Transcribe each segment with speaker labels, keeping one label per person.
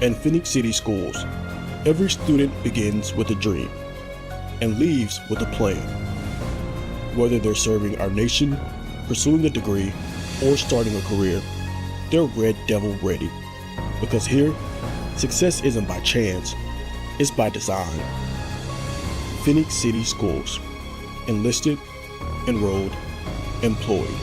Speaker 1: In Phenix City schools, every student begins with a dream and leaves with a plan. Whether they're serving our nation, pursuing a degree, or starting a career, they're Red Devil ready. Because here, success isn't by chance, it's by design. Phenix City Schools. Enlisted, enrolled, employed.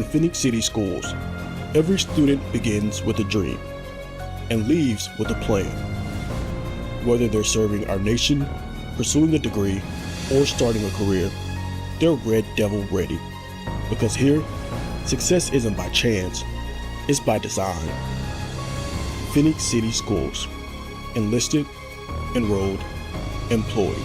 Speaker 1: In Phenix City schools, every student begins with a dream and leaves with a plan. Whether they're serving our nation, pursuing a degree, or starting a career, they're Red Devil ready. Because here, success isn't by chance, it's by design. Phenix City Schools. Enlisted, enrolled, employed.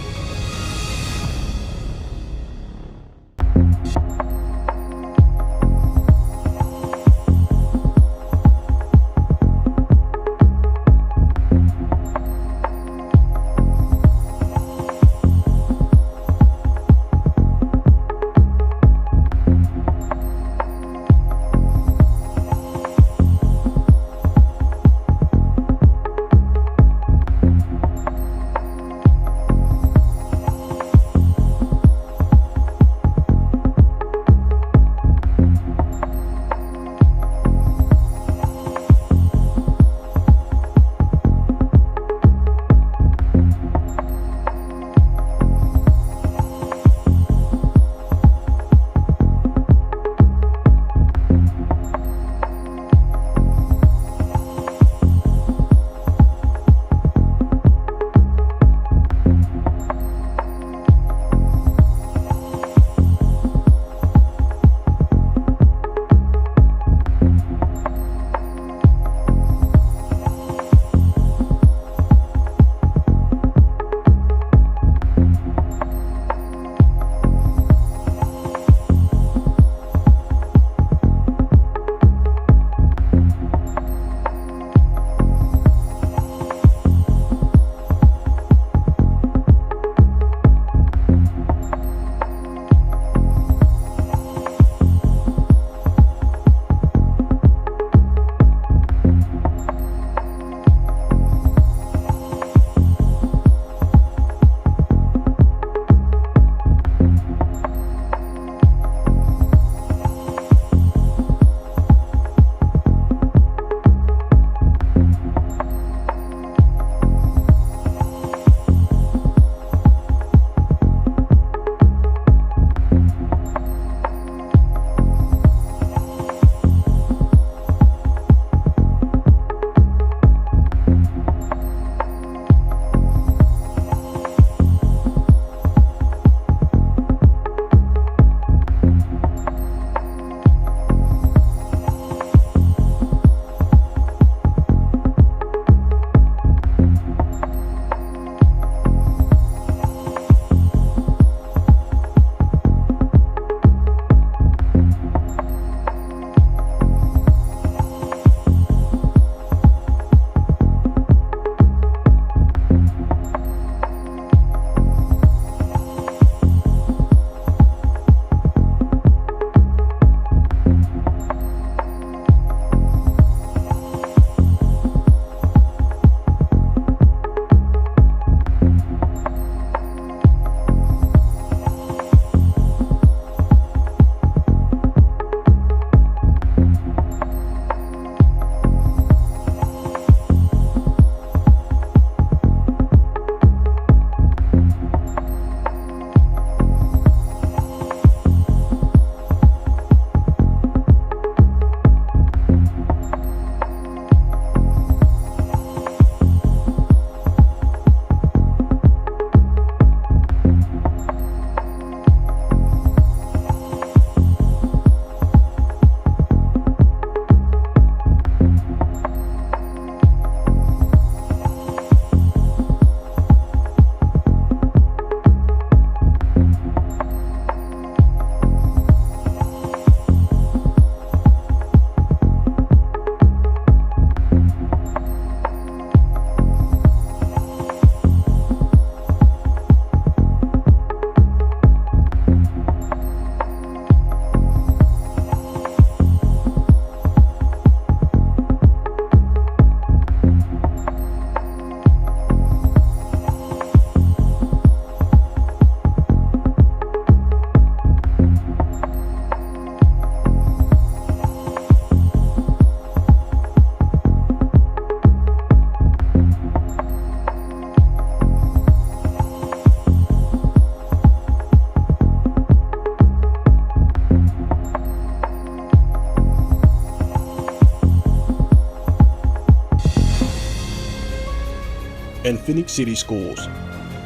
Speaker 1: In Phenix City Schools,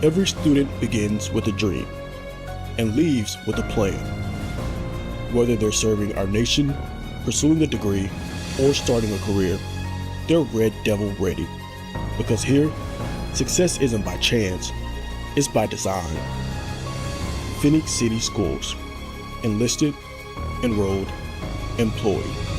Speaker 1: every student begins with a dream and leaves with a plan. Whether they're serving our nation, pursuing a degree, or starting a career, they're Red Devil ready. Because here, success isn't by chance, it's by design. Phenix City Schools. Enlisted, enrolled, employed.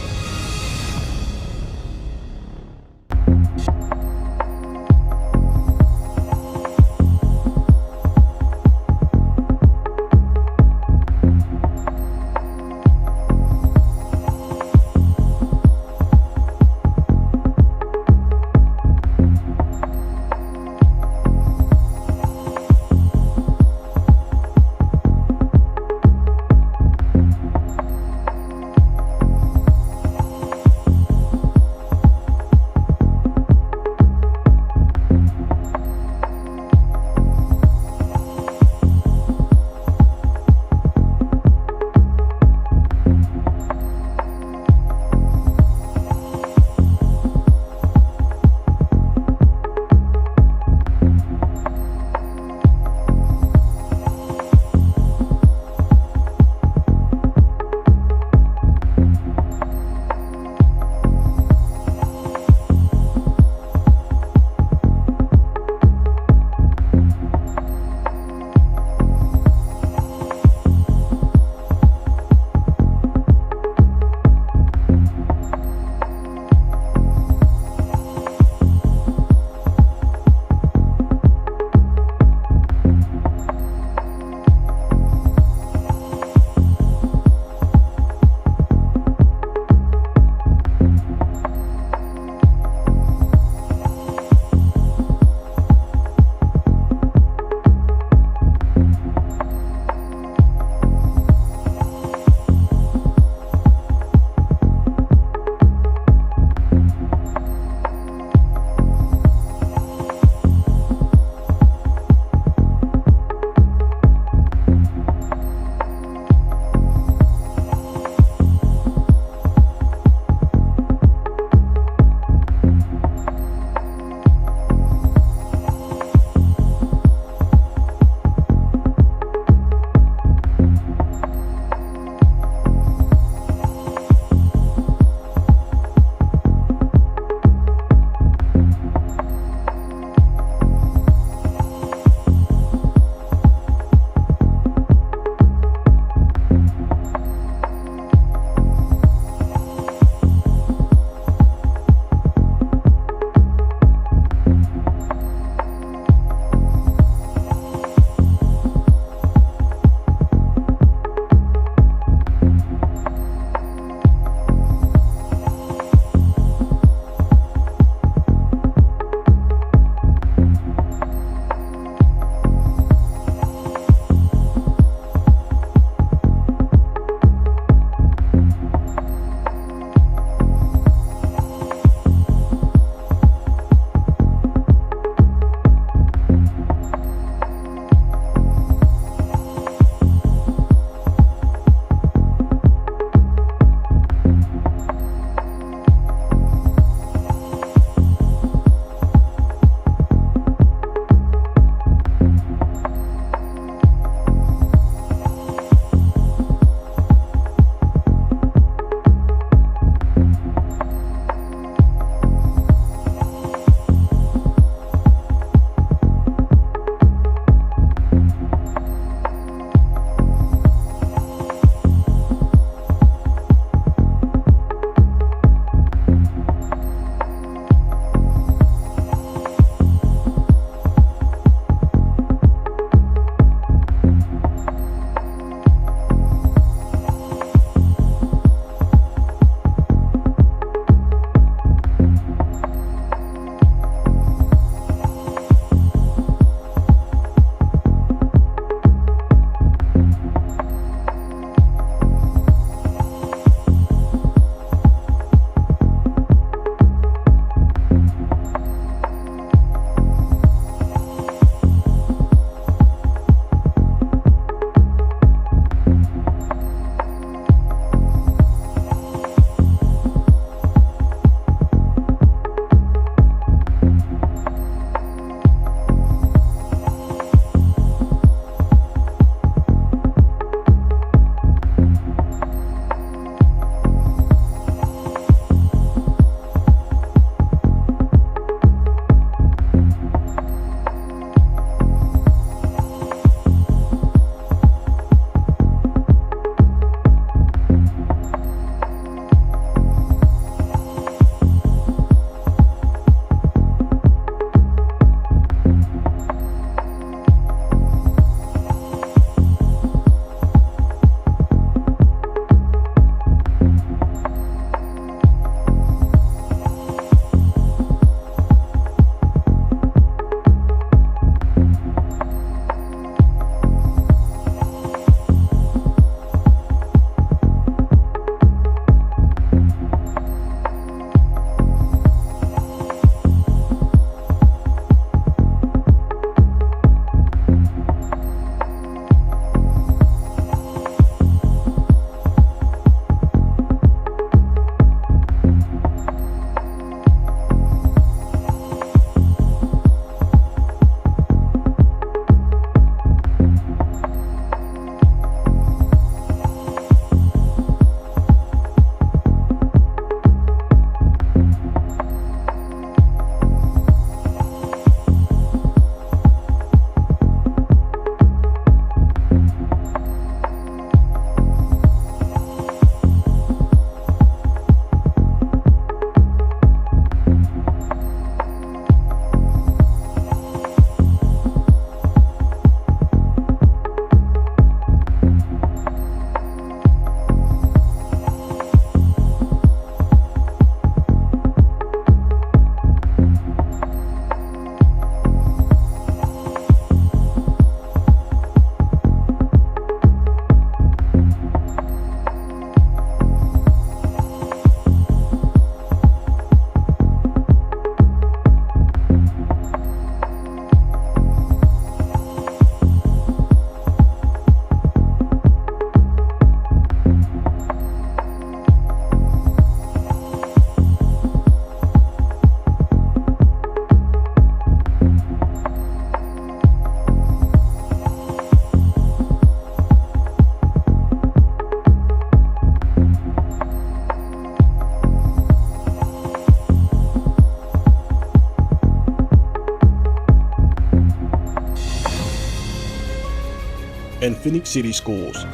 Speaker 1: In Phenix City Schools,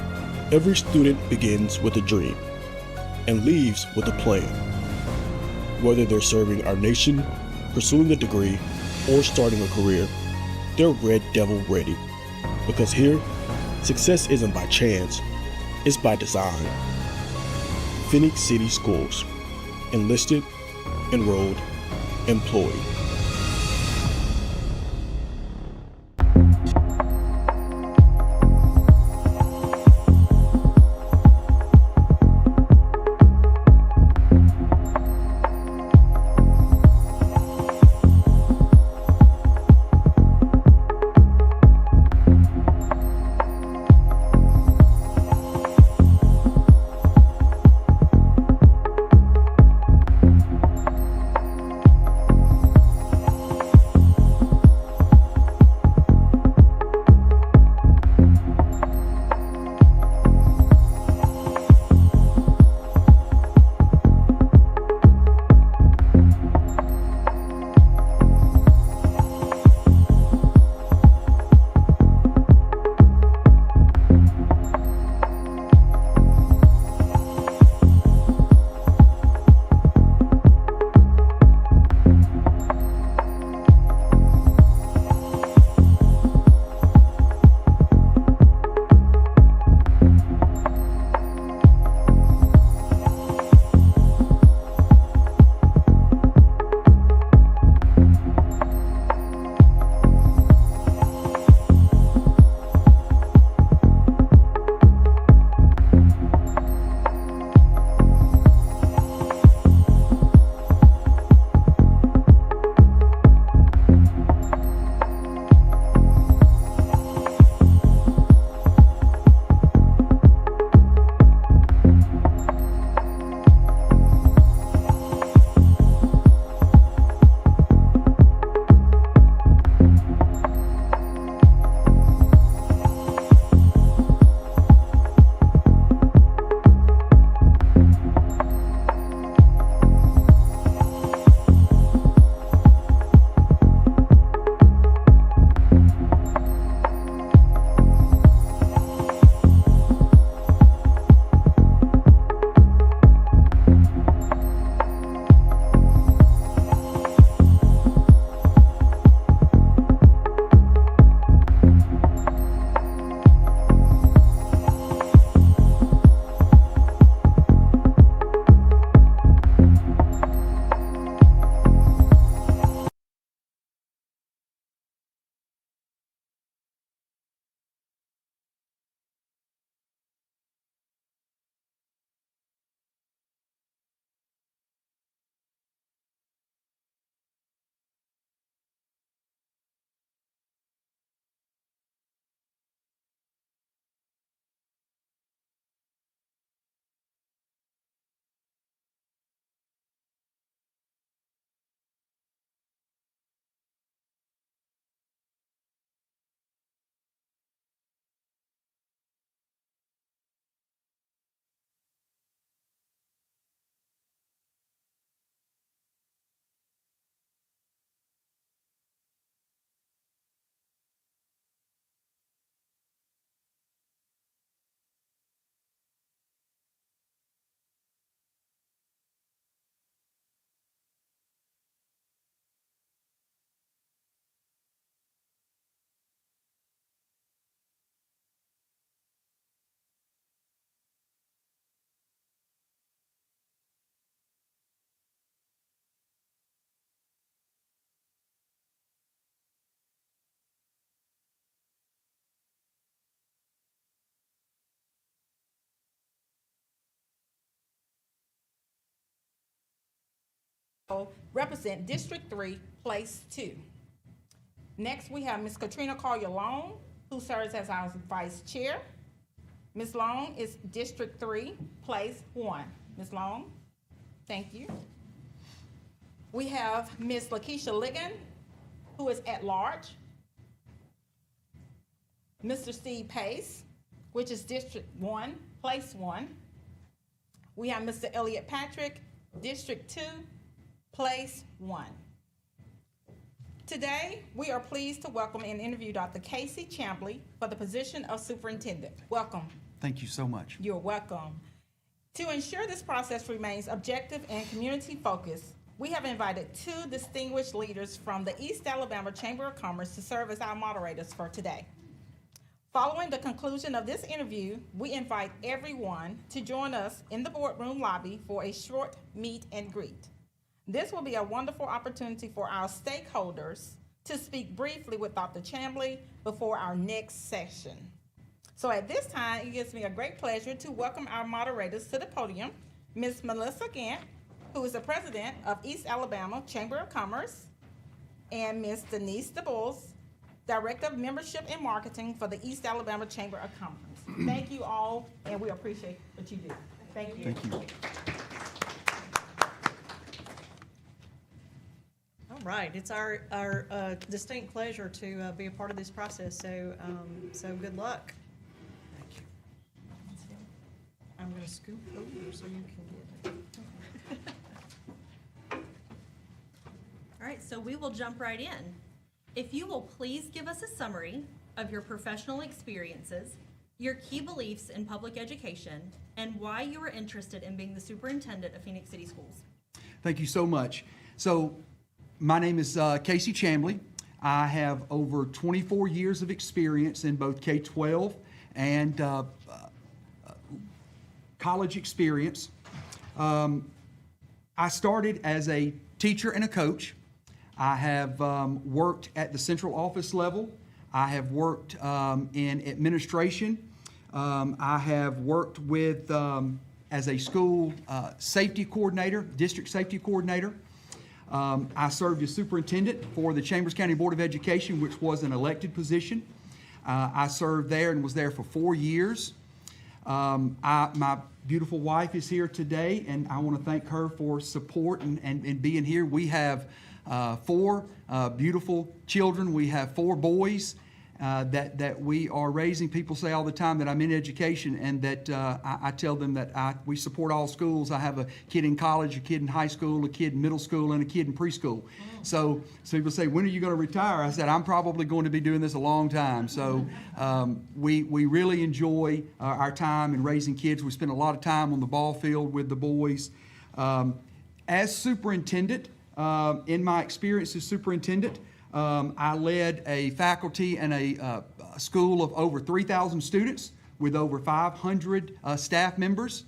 Speaker 1: every student begins with a dream and leaves with a plan. Whether they're serving our nation, pursuing a degree, or starting a career, they're Red Devil ready. Because here, success isn't by chance, it's by design. Phenix City Schools. Enlisted, enrolled, employed.
Speaker 2: Represent District 3, Place 2. Next, we have Ms. Katrina Collier Long, who serves as our Vice Chair. Ms. Long is District 3, Place 1. Ms. Long, thank you. We have Ms. Lakeisha Ligon, who is at large. Mr. Steve Pace, which is District 1, Place 1. We have Mr. Elliot Patrick, District 2, Place 1. Today, we are pleased to welcome and interview Dr. Casey Chambley for the position of Superintendent. Welcome.
Speaker 3: Thank you so much.
Speaker 2: You're welcome. To ensure this process remains objective and community-focused, we have invited two distinguished leaders from the East Alabama Chamber of Commerce to serve as our moderators for today. Following the conclusion of this interview, we invite everyone to join us in the boardroom lobby for a short meet and greet. This will be a wonderful opportunity for our stakeholders to speak briefly with Dr. Chambley before our next session. So at this time, it gives me a great pleasure to welcome our moderators to the podium, Ms. Melissa Gant, who is the president of East Alabama Chamber of Commerce, and Ms. Denise DeBulls, Director of Membership and Marketing for the East Alabama Chamber of Commerce. Thank you all, and we appreciate what you do. Thank you.
Speaker 3: Thank you.
Speaker 4: All right, it's our distinct pleasure to be a part of this process, so good luck.
Speaker 3: Thank you.
Speaker 4: I'm going to scoop over so you can get it.
Speaker 5: All right, so we will jump right in. If you will please give us a summary of your professional experiences, your key beliefs in public education, and why you are interested in being the superintendent of Phenix City Schools.
Speaker 3: Thank you so much. So, my name is Casey Chambley. I have over 24 years of experience in both K-12 and college experience. I started as a teacher and a coach. I have worked at the central office level. I have worked in administration. I have worked with as a school safety coordinator, district safety coordinator. I served as superintendent for the Chambers County Board of Education, which was an elected position. I served there and was there for 4 years. My beautiful wife is here today, and I want to thank her for support and being here. We have 4 beautiful children. We have 4 boys that we are raising. People say all the time that I'm in education, and that I tell them that we support all schools. I have a kid in college, a kid in high school, a kid in middle school, and a kid in preschool. So people say, when are you going to retire? I said, I'm probably going to be doing this a long time. So we really enjoy our time in raising kids. We spend a lot of time on the ball field with the boys. As superintendent, in my experience as superintendent, I led a faculty and a school of over 3,000 students with over 500 staff members.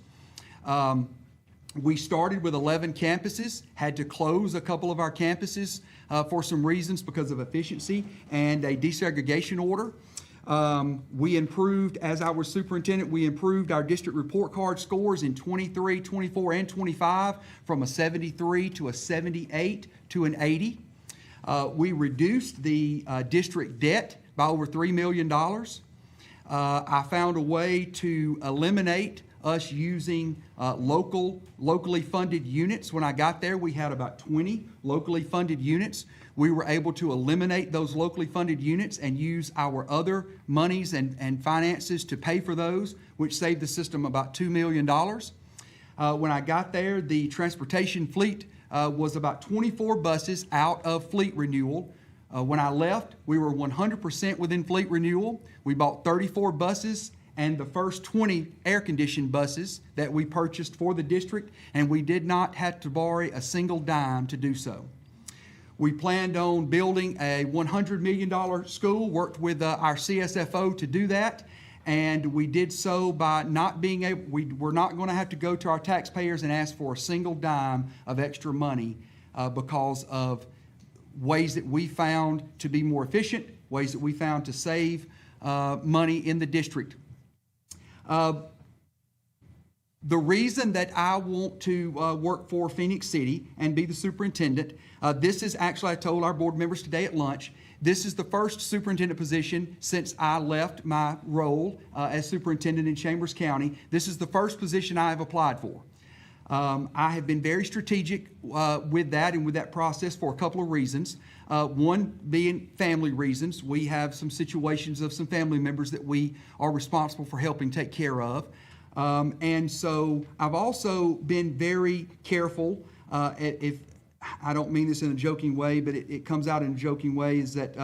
Speaker 3: We started with 11 campuses, had to close a couple of our campuses for some reasons because of efficiency and a desegregation order. We improved, as I was superintendent, we improved our district report card scores in 23, 24, and 25 from a 73 to a 78 to an 80. We reduced the district debt by over $3 million. I found a way to eliminate us using locally funded units. When I got there, we had about 20 locally funded units. We were able to eliminate those locally funded units and use our other monies and finances to pay for those, which saved the system about $2 million. When I got there, the transportation fleet was about 24 buses out of fleet renewal. When I left, we were 100% within fleet renewal. We bought 34 buses and the first 20 air-conditioned buses that we purchased for the district, and we did not have to borrow a single dime to do so. We planned on building a $100 million school, worked with our CSFO to do that, and we did so by not being able, we were not going to have to go to our taxpayers and ask for a single dime of extra money because of ways that we found to be more efficient, ways that we found to save money in the district. The reason that I want to work for Phenix City and be the superintendent, this is actually, I told our board members today at lunch, this is the first superintendent position since I left my role as superintendent in Chambers County. This is the first position I have applied for. I have been very strategic with that and with that process for a couple of reasons. One being family reasons. We have some situations of some family members that we are responsible for helping take care of. And so I've also been very careful. If I don't mean this in a joking way, but it comes out in a joking way, is that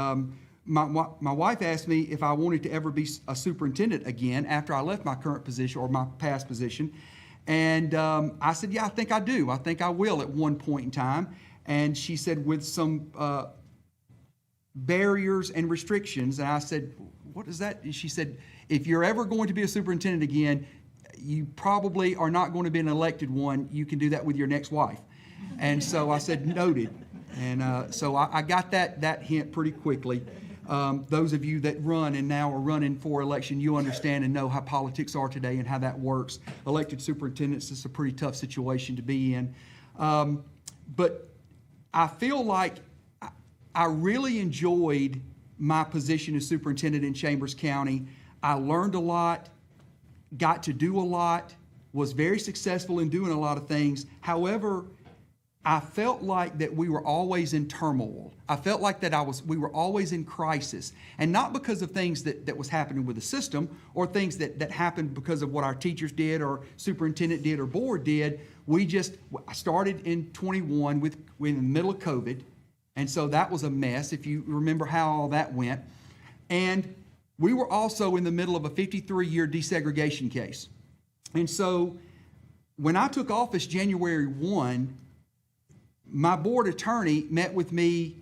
Speaker 3: my wife asked me if I wanted to ever be a superintendent again after I left my current position or my past position. And I said, yeah, I think I do. I think I will at one point in time. And she said, with some barriers and restrictions. And I said, what is that? And she said, if you're ever going to be a superintendent again, you probably are not going to be an elected one. You can do that with your next wife. And so I said, noted. And so I got that hint pretty quickly. Those of you that run and now are running for election, you understand and know how politics are today and how that works. Elected superintendents is a pretty tough situation to be in. But I feel like I really enjoyed my position as superintendent in Chambers County. I learned a lot, got to do a lot, was very successful in doing a lot of things. However, I felt like that we were always in turmoil. I felt like that we were always in crisis. And not because of things that was happening with the system or things that happened because of what our teachers did or superintendent did or board did. I started in 21 in the middle of COVID. And so that was a mess, if you remember how all that went. And we were also in the middle of a 53-year desegregation case. And so when I took office January 1, my board attorney met with me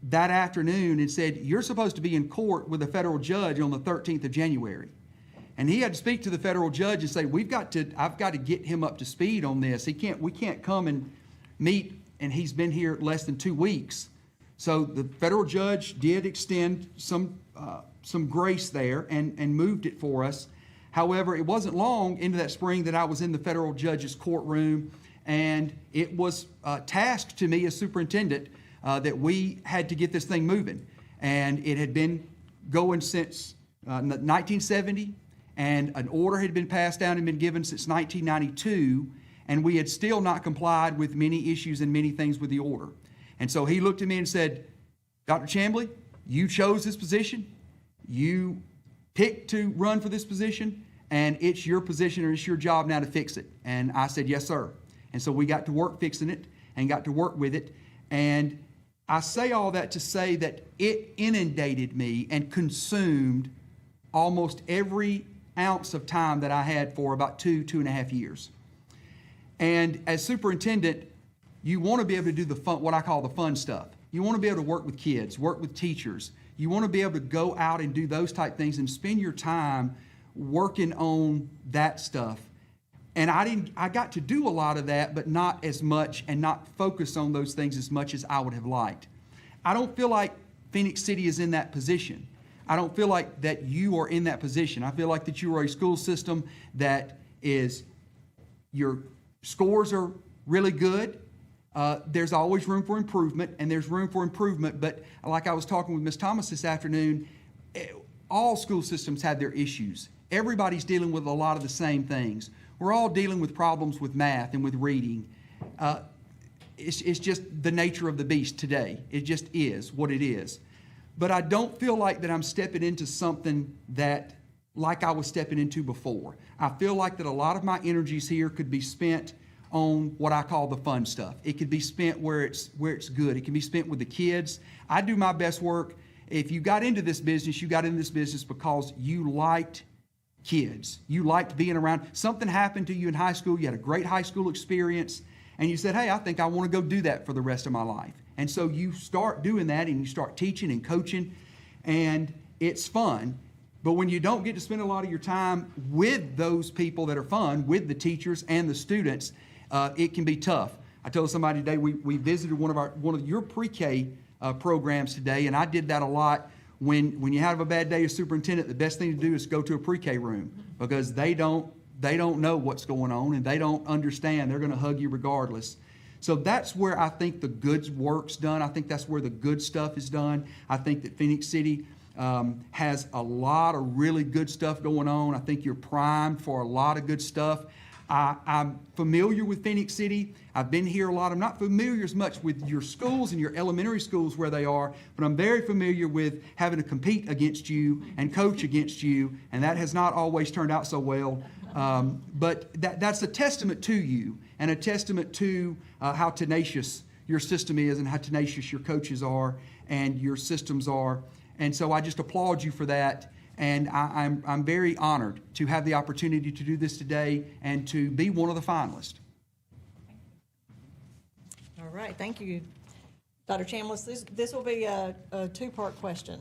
Speaker 3: that afternoon and said, you're supposed to be in court with a federal judge on the 13th of January. And he had to speak to the federal judge and say, I've got to get him up to speed on this. We can't come and meet, and he's been here less than 2 weeks. So the federal judge did extend some grace there and moved it for us. However, it wasn't long into that spring that I was in the federal judge's courtroom, and it was tasked to me as superintendent that we had to get this thing moving. And it had been going since 1970, and an order had been passed down and been given since 1992, and we had still not complied with many issues and many things with the order. And so he looked at me and said, Dr. Chambley, you chose this position, you picked to run for this position, and it's your position and it's your job now to fix it. And I said, yes, sir. And so we got to work fixing it and got to work with it. And I say all that to say that it inundated me and consumed almost every ounce of time that I had for about 2.5 years. And as superintendent, you want to be able to do what I call the fun stuff. You want to be able to work with kids, work with teachers. You want to be able to go out and do those type things and spend your time working on that stuff. And I got to do a lot of that, but not as much and not focus on those things as much as I would have liked. I don't feel like Phenix City is in that position. I don't feel like that you are in that position. I feel like that you are a school system that your scores are really good. There's always room for improvement, and there's room for improvement. But like I was talking with Ms. Thomas this afternoon, all school systems have their issues. Everybody's dealing with a lot of the same things. We're all dealing with problems with math and with reading. It's just the nature of the beast today. It just is what it is. But I don't feel like that I'm stepping into something that like I was stepping into before. I feel like that a lot of my energies here could be spent on what I call the fun stuff. It could be spent where it's good. It can be spent with the kids. I do my best work. If you got into this business, you got into this business because you liked kids. You liked being around. Something happened to you in high school. You had a great high school experience, and you said, hey, I think I want to go do that for the rest of my life. And so you start doing that, and you start teaching and coaching, and it's fun. But when you don't get to spend a lot of your time with those people that are fun, with the teachers and the students, it can be tough. I told somebody today, we visited one of your pre-K programs today, and I did that a lot. When you have a bad day as superintendent, the best thing to do is go to a pre-K room, because they don't know what's going on and they don't understand. They're going to hug you regardless. So that's where I think the good work's done. I think that's where the good stuff is done. I think that Phenix City has a lot of really good stuff going on. I think you're primed for a lot of good stuff. I'm familiar with Phenix City. I've been here a lot. I'm not familiar as much with your schools and your elementary schools where they are, but I'm very familiar with having to compete against you and coach against you, and that has not always turned out so well. But that's a testament to you and a testament to how tenacious your system is and how tenacious your coaches are and your systems are. And so I just applaud you for that. And I'm very honored to have the opportunity to do this today and to be one of the finalists.
Speaker 4: All right, thank you, Dr. Chambliss. This will be a two-part question.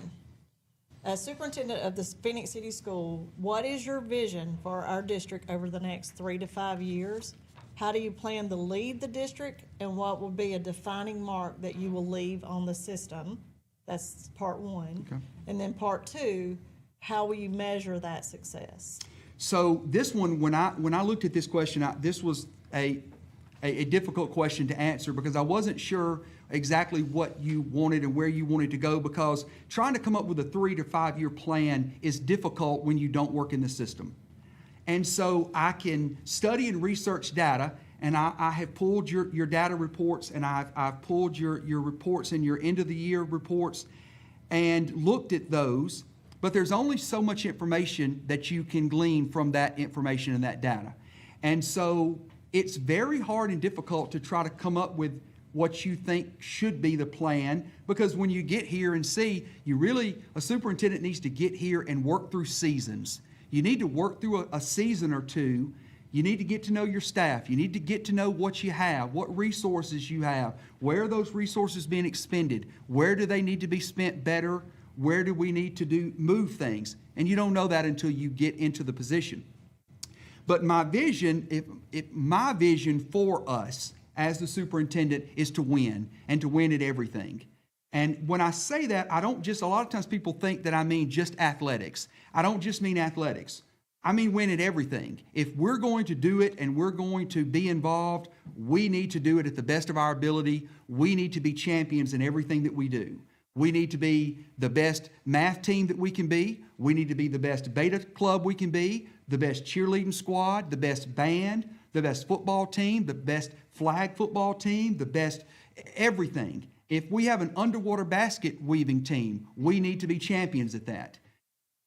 Speaker 4: As superintendent of the Phoenix City School, what is your vision for our district over the next 3 to 5 years? How do you plan to lead the district, and what will be a defining mark that you will leave on the system? That's part one.
Speaker 3: Okay.
Speaker 4: And then part two, how will you measure that success?
Speaker 3: So this one, when I looked at this question, this was a difficult question to answer because I wasn't sure exactly what you wanted and where you wanted to go, because trying to come up with a 3 to 5 year plan is difficult when you don't work in the system. And so I can study and research data, and I have pulled your data reports, and I've pulled your reports and your end of the year reports and looked at those, but there's only so much information that you can glean from that information and that data. And so it's very hard and difficult to try to come up with what you think should be the plan, because when you get here and see, a superintendent needs to get here and work through seasons. You need to work through a season or two. You need to get to know your staff. You need to get to know what you have, what resources you have, where are those resources being expended, where do they need to be spent better, where do we need to move things? And you don't know that until you get into the position. But my vision, my vision for us as the superintendent is to win, and to win at everything. And when I say that, a lot of times people think that I mean just athletics. I don't just mean athletics. I mean win at everything. If we're going to do it and we're going to be involved, we need to do it at the best of our ability. We need to be champions in everything that we do. We need to be the best math team that we can be. We need to be the best beta club we can be, the best cheerleading squad, the best band, the best football team, the best flag football team, the best everything. If we have an underwater basket weaving team, we need to be champions at that.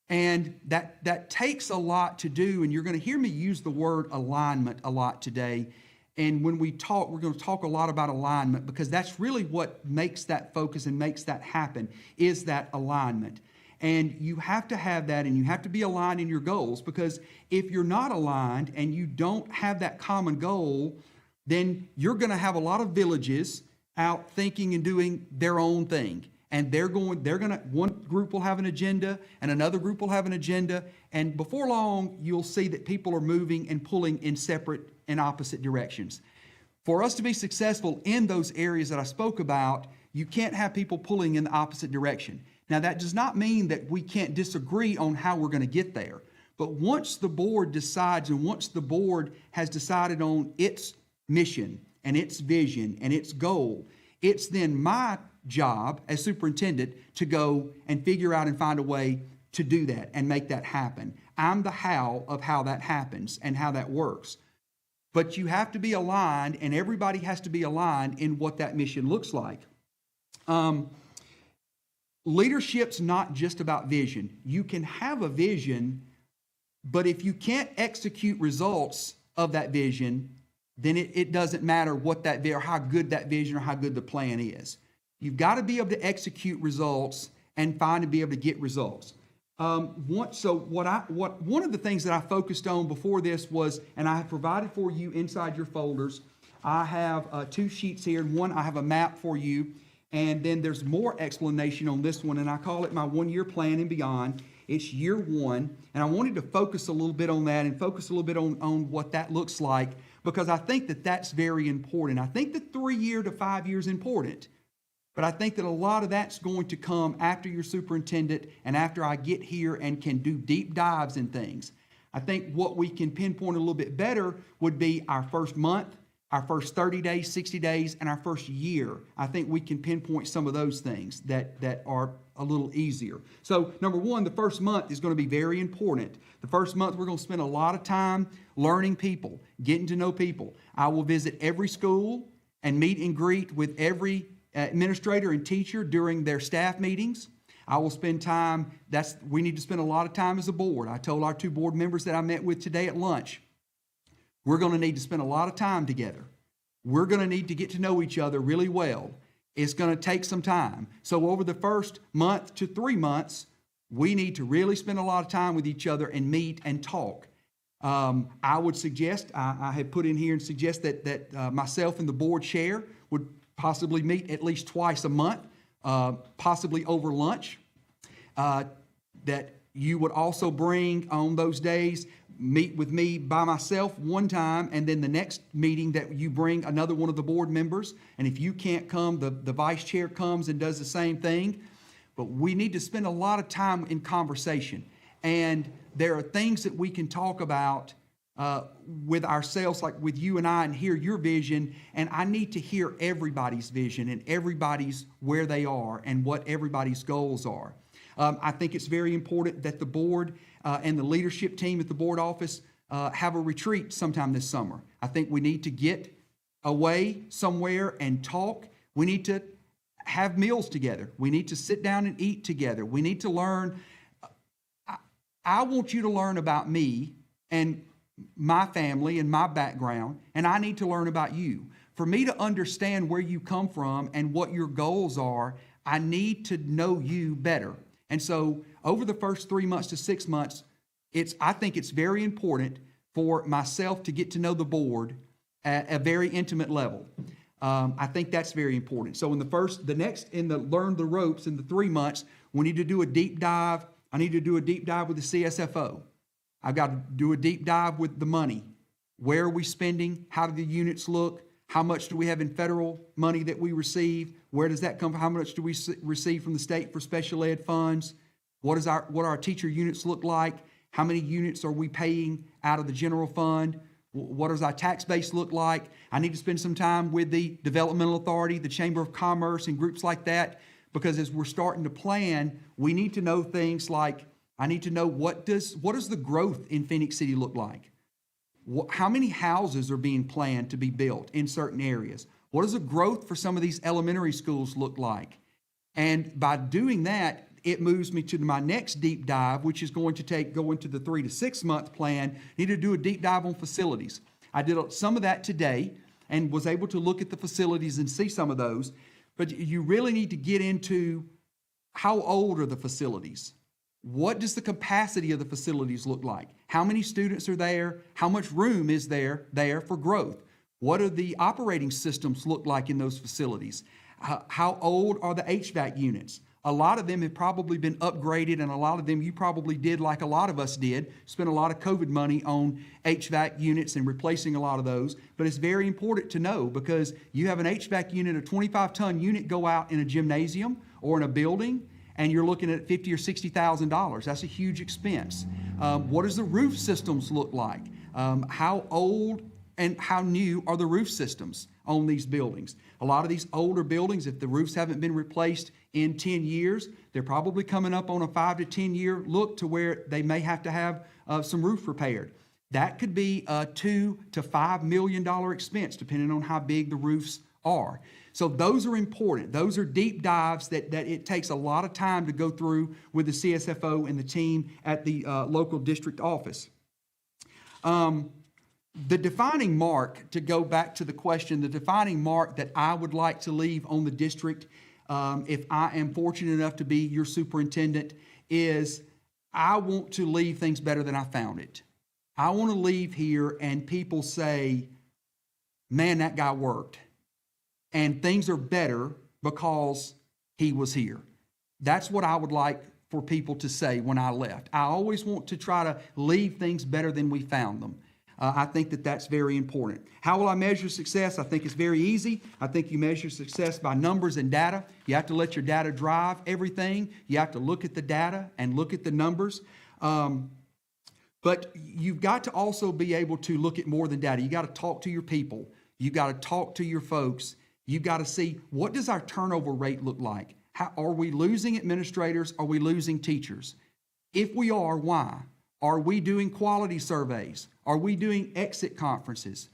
Speaker 3: And that takes a lot to do, and you're going to hear me use the word alignment a lot today. And when we talk, we're going to talk a lot about alignment, because that's really what makes that focus and makes that happen, is that alignment. And you have to have that, and you have to be aligned in your goals, because if you're not aligned and you don't have that common goal, then you're going to have a lot of villages out thinking and doing their own thing. And one group will have an agenda and another group will have an agenda. And before long, you'll see that people are moving and pulling in separate and opposite directions. For us to be successful in those areas that I spoke about, you can't have people pulling in the opposite direction. Now, that does not mean that we can't disagree on how we're going to get there. But once the board decides, and once the board has decided on its mission and its vision and its goal, it's then my job as superintendent to go and figure out and find a way to do that and make that happen. I'm the how of how that happens and how that works. But you have to be aligned, and everybody has to be aligned in what that mission looks like. Leadership's not just about vision. You can have a vision, but if you can't execute results of that vision, then it doesn't matter what that or how good that vision or how good the plan is. You've got to be able to execute results and be able to get results. One of the things that I focused on before this was, and I have provided for you inside your folders, I have 2 sheets here, and one I have a map for you, and then there's more explanation on this one, and I call it my 1-year plan and beyond. It's year 1, and I wanted to focus a little bit on that and focus a little bit on what that looks like, because I think that that's very important. I think the 3-year to 5 years is important. But I think that a lot of that's going to come after your superintendent and after I get here and can do deep dives in things. I think what we can pinpoint a little bit better would be our first month, our first 30 days, 60 days, and our first year. I think we can pinpoint some of those things that are a little easier. So number 1, the first month is going to be very important. The first month we're going to spend a lot of time learning people, getting to know people. I will visit every school and meet and greet with every administrator and teacher during their staff meetings. I will spend time, we need to spend a lot of time as a board. I told our 2 board members that I met with today at lunch, we're going to need to spend a lot of time together. we're going to need to get to know each other really well. It's going to take some time. So over the first month to 3 months, we need to really spend a lot of time with each other and meet and talk. I would suggest, I have put in here and suggest that myself and the board chair would possibly meet at least twice a month, possibly over lunch. That you would also bring on those days, meet with me by myself one time, and then the next meeting that you bring another one of the board members. And if you can't come, the vice chair comes and does the same thing. But we need to spend a lot of time in conversation. And there are things that we can talk about with ourselves, like with you and I, and hear your vision. And I need to hear everybody's vision and everybody's where they are and what everybody's goals are. I think it's very important that the board and the leadership team at the board office have a retreat sometime this summer. I think we need to get away somewhere and talk. We need to have meals together. We need to sit down and eat together. We need to learn. I want you to learn about me and my family and my background, and I need to learn about you. For me to understand where you come from and what your goals are, I need to know you better. And so over the first 3 months to 6 months, I think it's very important for myself to get to know the board at a very intimate level. I think that's very important. So in learn the ropes in the 3 months, we need to do a deep dive. I need to do a deep dive with the CSFO. I've got to do a deep dive with the money. Where are we spending? How do the units look? How much do we have in federal money that we receive? Where does that come from? How much do we receive from the state for special ed funds? What do our teacher units look like? How many units are we paying out of the general fund? What does our tax base look like? I need to spend some time with the Developmental Authority, the Chamber of Commerce, and groups like that, because as we're starting to plan, we need to know things like, I need to know what does the growth in Phenix City look like? How many houses are being planned to be built in certain areas? What does the growth for some of these elementary schools look like? And by doing that, it moves me to my next deep dive, which is going to go into the 3 to 6 month plan. Need to do a deep dive on facilities. I did some of that today and was able to look at the facilities and see some of those. But you really need to get into how old are the facilities? What does the capacity of the facilities look like? How many students are there? How much room is there for growth? What do the operating systems look like in those facilities? How old are the HVAC units? A lot of them have probably been upgraded, and a lot of them you probably did like a lot of us did, spent a lot of COVID money on HVAC units and replacing a lot of those. But it's very important to know, because you have an HVAC unit, a 25-ton unit, go out in a gymnasium or in a building, and you're looking at $50,000 or $60,000. That's a huge expense. What does the roof systems look like? How old and how new are the roof systems on these buildings? A lot of these older buildings, if the roofs haven't been replaced in 10 years, they're probably coming up on a 5 to 10 year look to where they may have to have some roof repaired. That could be a $2 to $5 million expense, depending on how big the roofs are. So those are important. Those are deep dives that it takes a lot of time to go through with the CSFO and the team at the local district office. The defining mark, to go back to the question, the defining mark that I would like to leave on the district, if I am fortunate enough to be your superintendent, is I want to leave things better than I found it. I want to leave here and people say, man, that guy worked. And things are better because he was here. That's what I would like for people to say when I left. I always want to try to leave things better than we found them. I think that that's very important. How will I measure success? I think it's very easy. I think you measure success by numbers and data. You have to let your data drive everything. You have to look at the data and look at the numbers. But you've got to also be able to look at more than data. You got to talk to your people. You got to talk to your folks. You got to see, what does our turnover rate look like? How, are we losing administrators? Are we losing teachers? If we are, why? Are we doing quality surveys? Are we doing exit conferences?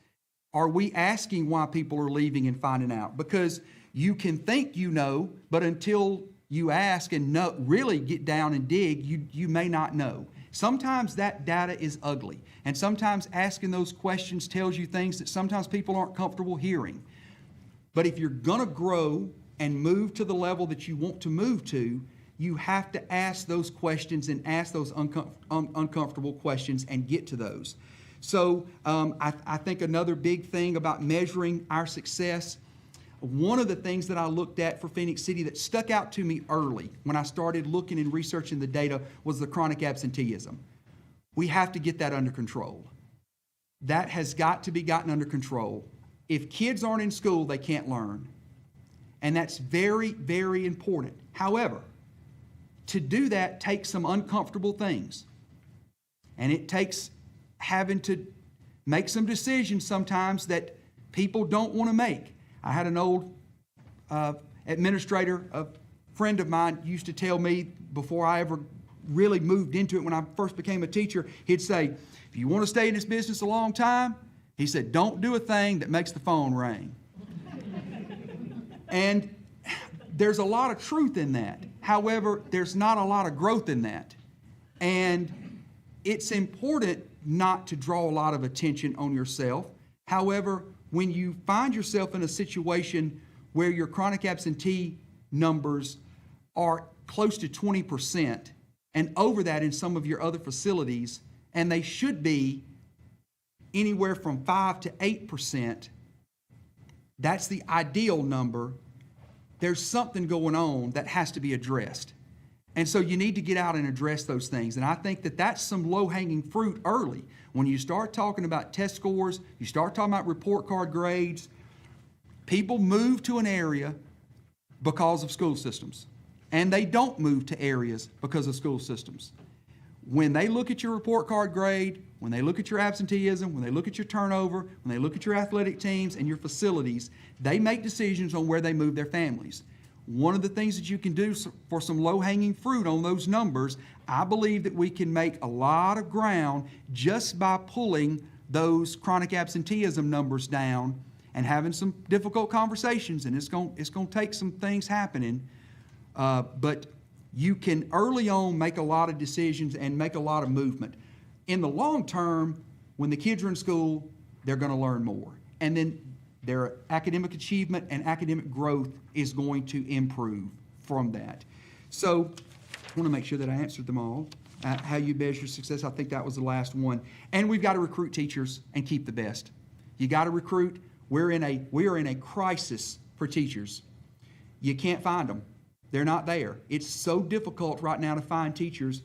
Speaker 3: Are we asking why people are leaving and finding out? Because you can think you know, but until you ask and really get down and dig, you may not know. Sometimes that data is ugly, and sometimes asking those questions tells you things that sometimes people aren't comfortable hearing. But if you're gonna grow and move to the level that you want to move to, you have to ask those questions and ask those uncomfortable questions and get to those. So I think another big thing about measuring our success, one of the things that I looked at for Phenix City that stuck out to me early when I started looking and researching the data was the chronic absenteeism. We have to get that under control. That has got to be gotten under control. If kids aren't in school, they can't learn. And that's very, very important. However, to do that takes some uncomfortable things. And it takes having to make some decisions sometimes that people don't want to make. I had an old administrator, a friend of mine, used to tell me before I ever really moved into it, when I first became a teacher, he'd say, if you want to stay in this business a long time, he said, don't do a thing that makes the phone ring. And there's a lot of truth in that. However, there's not a lot of growth in that. And it's important not to draw a lot of attention on yourself. However, when you find yourself in a situation where your chronic absentee numbers are close to 20% and over that in some of your other facilities, and they should be anywhere from 5 to 8%, that's the ideal number. There's something going on that has to be addressed. And so you need to get out and address those things. And I think that that's some low-hanging fruit early. When you start talking about test scores, you start talking about report card grades, people move to an area because of school systems. And they don't move to areas because of school systems. When they look at your report card grade, when they look at your absenteeism, when they look at your turnover, when they look at your athletic teams and your facilities, they make decisions on where they move their families. One of the things that you can do for some low-hanging fruit on those numbers, I believe that we can make a lot of ground just by pulling those chronic absenteeism numbers down and having some difficult conversations, and it's going to take some things happening. But you can early on make a lot of decisions and make a lot of movement. In the long term, when the kids are in school, they're going to learn more. And then their academic achievement and academic growth is going to improve from that. So I want to make sure that I answered them all. How you measure success, I think that was the last one. And we've got to recruit teachers and keep the best. You got to recruit. We are in a crisis for teachers. You can't find them. They're not there. It's so difficult right now to find teachers.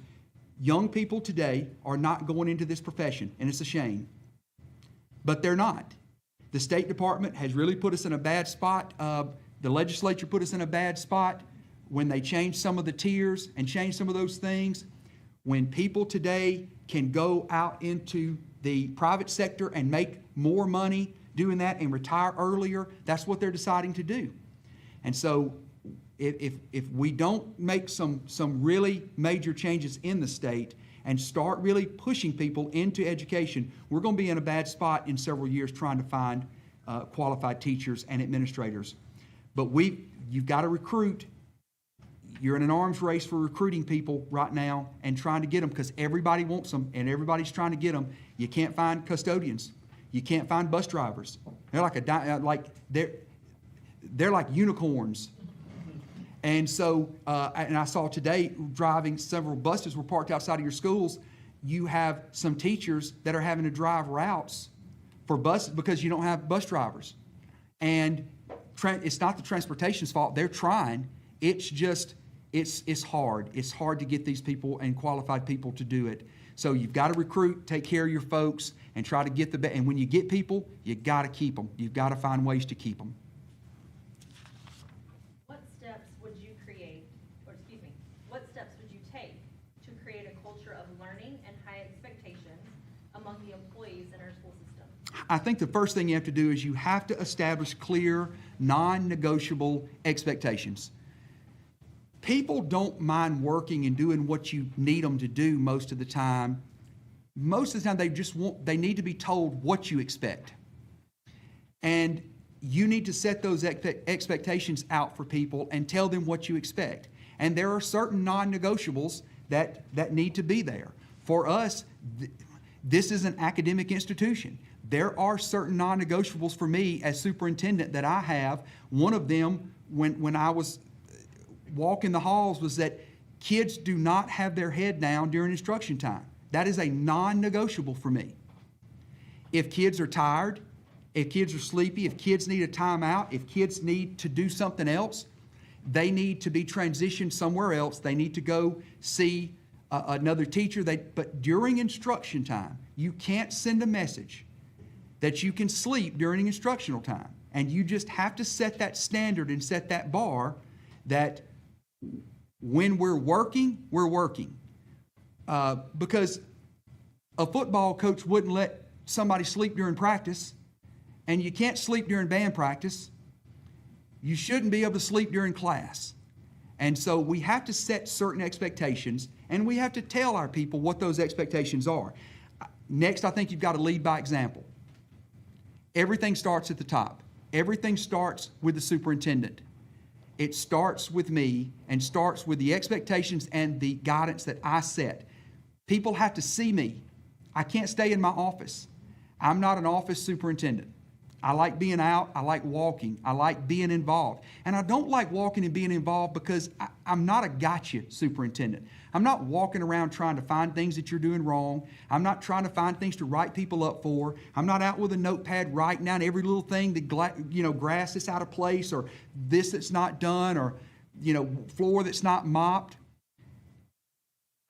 Speaker 3: Young people today are not going into this profession, and it's a shame. But they're not. The State Department has really put us in a bad spot. The legislature put us in a bad spot when they changed some of the tiers and changed some of those things. When people today can go out into the private sector and make more money doing that and retire earlier, that's what they're deciding to do. And so if we don't make some really major changes in the state and start really pushing people into education, we're going to be in a bad spot in several years trying to find qualified teachers and administrators. But you've got to recruit. You're in an arms race for recruiting people right now and trying to get them because everybody wants them and everybody's trying to get them. You can't find custodians. You can't find bus drivers. They're they're like unicorns. And so, and I saw today driving several buses were parked outside of your schools. You have some teachers that are having to drive routes for buses because you don't have bus drivers. And it's not the transportation's fault. They're trying. It's just, it's hard. It's hard to get these people and qualified people to do it. So you've got to recruit, take care of your folks, and try to get the best. And when you get people, you got to keep them. You've got to find ways to keep them.
Speaker 5: What steps would you take to create a culture of learning and high expectations among the employees in our school system?
Speaker 3: I think the first thing you have to do is you have to establish clear, non-negotiable expectations. People don't mind working and doing what you need them to do most of the time. Most of the time they need to be told what you expect. And you need to set those expectations out for people and tell them what you expect. And there are certain non-negotiables that need to be there. for us, this is an academic institution. There are certain non-negotiables for me as superintendent that I have. One of them, when I was walking the halls, was that kids do not have their head down during instruction time. That is a non-negotiable for me. If kids are tired, if kids are sleepy, if kids need a timeout, if kids need to do something else, they need to be transitioned somewhere else. They need to go see another teacher. But during instruction time, you can't send a message that you can sleep during instructional time. And you just have to set that standard and set that bar that when we're working, we're working. Because a football coach wouldn't let somebody sleep during practice, and you can't sleep during band practice. You shouldn't be able to sleep during class. And so we have to set certain expectations, and we have to tell our people what those expectations are. Next, I think you've got to lead by example. Everything starts at the top. Everything starts with the superintendent. It starts with me and starts with the expectations and the guidance that I set. People have to see me. I can't stay in my office. I'm not an office superintendent. I like being out. I like walking. I like being involved. And I don't like walking and being involved because I'm not a gotcha superintendent. I'm not walking around trying to find things that you're doing wrong. I'm not trying to find things to write people up for. I'm not out with a notepad writing down every little thing, grass that's out of place, or this that's not done, or floor that's not mopped.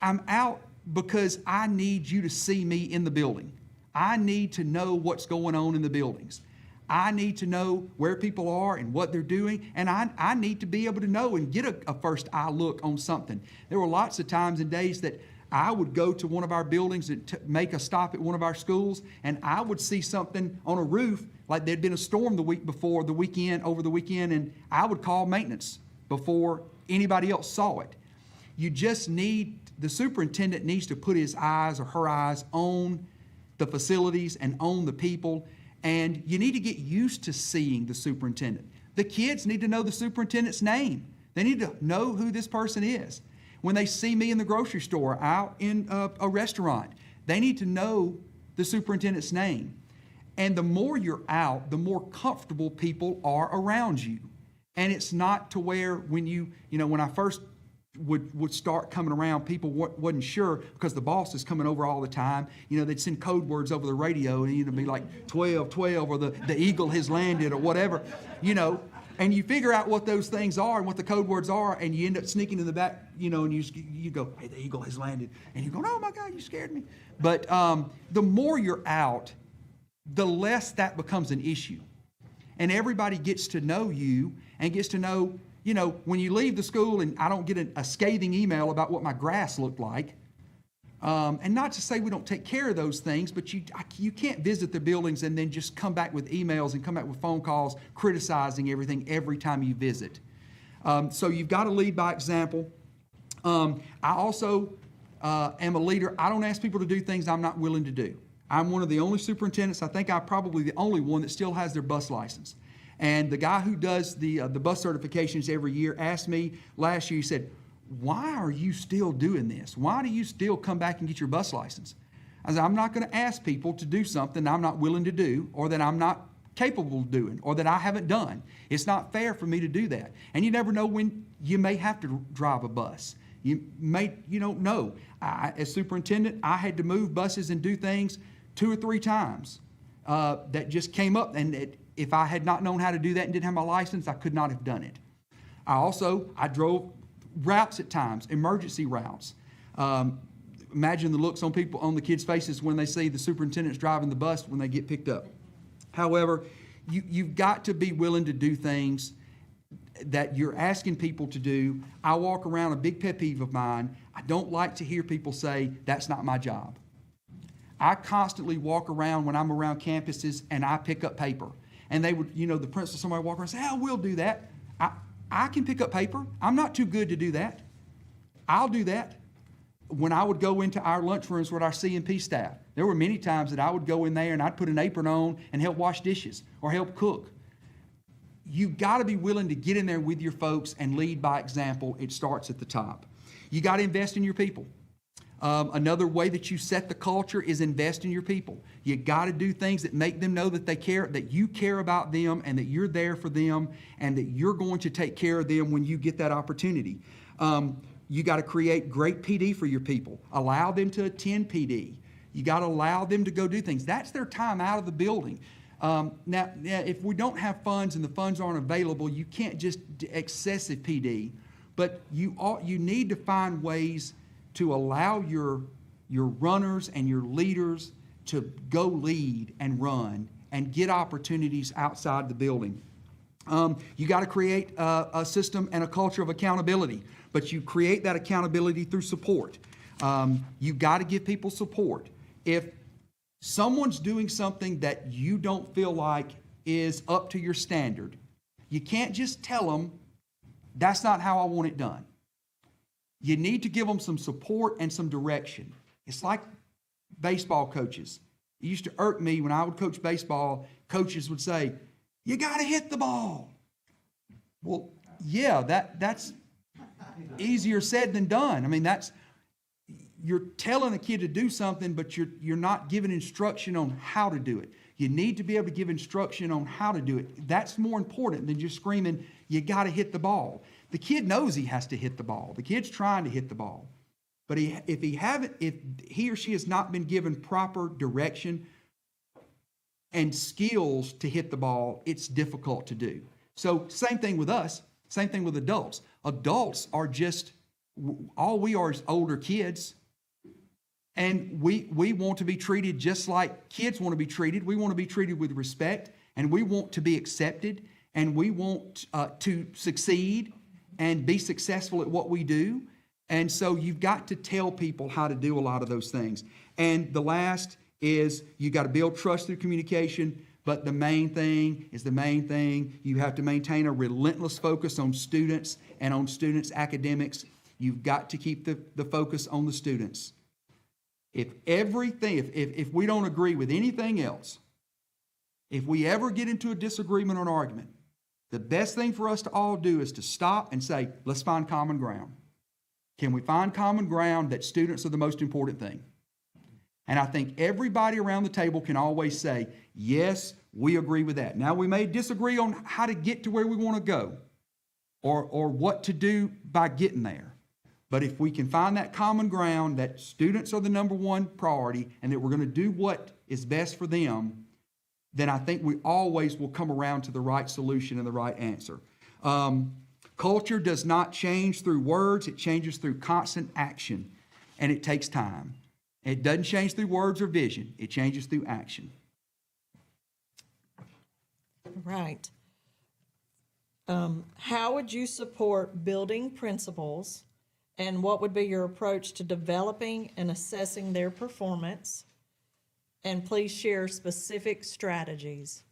Speaker 3: I'm out because I need you to see me in the building. I need to know what's going on in the buildings. I need to know where people are and what they're doing, and I need to be able to know and get a first eye look on something. There were lots of times and days that I would go to one of our buildings and make a stop at one of our schools, and I would see something on a roof, like there'd been a storm over the weekend, and I would call maintenance before anybody else saw it. The superintendent needs to put his eyes or her eyes on the facilities and on the people. And you need to get used to seeing the superintendent. The kids need to know the superintendent's name. They need to know who this person is. When they see me in the grocery store, out in a restaurant, they need to know the superintendent's name. And the more you're out, the more comfortable people are around you. And it's not to where when when I first would start coming around, people wasn't sure because the boss is coming over all the time. They'd send code words over the radio, and it'd be like 12, 12, or the eagle has landed, or whatever, and you figure out what those things are and what the code words are, and you end up sneaking in the back, and you go, hey, the eagle has landed, and you go, oh my God, you scared me. But the more you're out, the less that becomes an issue, and everybody gets to know you and gets to know. When you leave the school and I don't get a scathing email about what my grass looked like, and not to say we don't take care of those things, but you can't visit the buildings and then just come back with emails and come back with phone calls criticizing everything every time you visit. So you've got to lead by example. I also am a leader. I don't ask people to do things I'm not willing to do. I'm one of the only superintendents, I think I'm probably the only one that still has their bus license. And the guy who does the bus certifications every year asked me last year, he said, why are you still doing this? Why do you still come back and get your bus license? I said, I'm not going to ask people to do something I'm not willing to do, or that I'm not capable of doing, or that I haven't done. It's not fair for me to do that. And you never know when you may have to drive a bus. You don't know. As superintendent, I had to move buses and do things 2 or 3 times that just came up, and if I had not known how to do that and didn't have my license, I could not have done it. I drove routes at times, emergency routes. Imagine the looks on the kids' faces when they see the superintendent's driving the bus when they get picked up. However, you've got to be willing to do things that you're asking people to do. I walk around, a big pet peeve of mine, I don't like to hear people say, that's not my job. I constantly walk around when I'm around campuses and I pick up paper. And they would, the principal, somebody would walk around and say, oh, we'll do that. I can pick up paper. I'm not too good to do that. I'll do that. When I would go into our lunchrooms with our C&P staff, there were many times that I would go in there and I'd put an apron on and help wash dishes or help cook. You've got to be willing to get in there with your folks and lead by example. It starts at the top. You got to invest in your people. Another way that you set the culture is invest in your people. You got to do things that make them know that they care, that you care about them, and that you're there for them, and that you're going to take care of them when you get that opportunity. You got to create great PD for your people. Allow them to attend PD. You got to allow them to go do things. That's their time out of the building. Now, if we don't have funds and the funds aren't available, you can't just do excessive PD, but you need to find ways to allow your runners and your leaders to go lead and run and get opportunities outside the building. You got to create a system and a culture of accountability, but you create that accountability through support. You got to give people support. If someone's doing something that you don't feel like is up to your standard, you can't just tell them, that's not how I want it done. You need to give them some support and some direction. It's like baseball coaches. It used to irk me when I would coach baseball, coaches would say, you got to hit the ball. Well, yeah, that's easier said than done. I mean, you're telling a kid to do something, but you're not giving instruction on how to do it. You need to be able to give instruction on how to do it. That's more important than just screaming, you got to hit the ball. The kid knows he has to hit the ball. The kid's trying to hit the ball. But if he or she has not been given proper direction and skills to hit the ball, it's difficult to do. So same thing with us, same thing with adults. Adults are just, all we are is older kids. And we want to be treated just like kids want to be treated. We want to be treated with respect, and we want to be accepted, and we want to succeed and be successful at what we do. And so you've got to tell people how to do a lot of those things. And the last is you got to build trust through communication, but the main thing is the main thing. You have to maintain a relentless focus on students and on students' academics. You've got to keep the focus on the students. If we don't agree with anything else, if we ever get into a disagreement or an argument, the best thing for us to all do is to stop and say, let's find common ground. Can we find common ground that students are the most important thing? And I think everybody around the table can always say, yes, we agree with that. Now, we may disagree on how to get to where we want to go or what to do by getting there. But if we can find that common ground that students are the number one priority and that we're going to do what is best for them, then I think we always will come around to the right solution and the right answer. Culture does not change through words. It changes through constant action, and it takes time. It doesn't change through words or vision. It changes through action.
Speaker 4: Right. How would you support building principals, and what would be your approach to developing and assessing their performance? And please share specific strategies.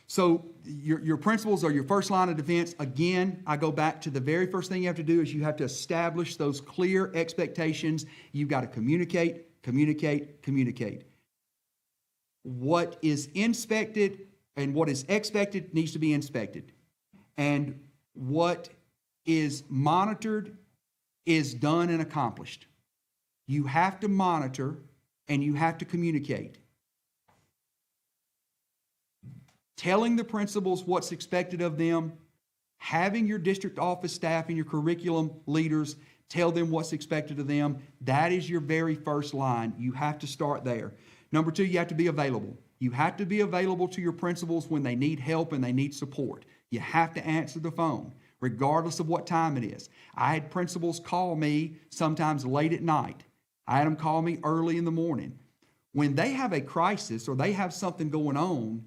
Speaker 3: So your principals are your first line of defense. Again, I go back to the very first thing you have to do is you have to establish those clear expectations. You've got to communicate, communicate, communicate. What is inspected and what is expected needs to be inspected. And what is monitored is done and accomplished. You have to monitor and you have to communicate. Telling the principals what's expected of them, having your district office staff and your curriculum leaders tell them what's expected of them, that is your very first line. You have to start there. Number two, you have to be available. You have to be available to your principals when they need help and they need support. You have to answer the phone, regardless of what time it is. I had principals call me sometimes late at night. I had them call me early in the morning. When they have a crisis or they have something going on,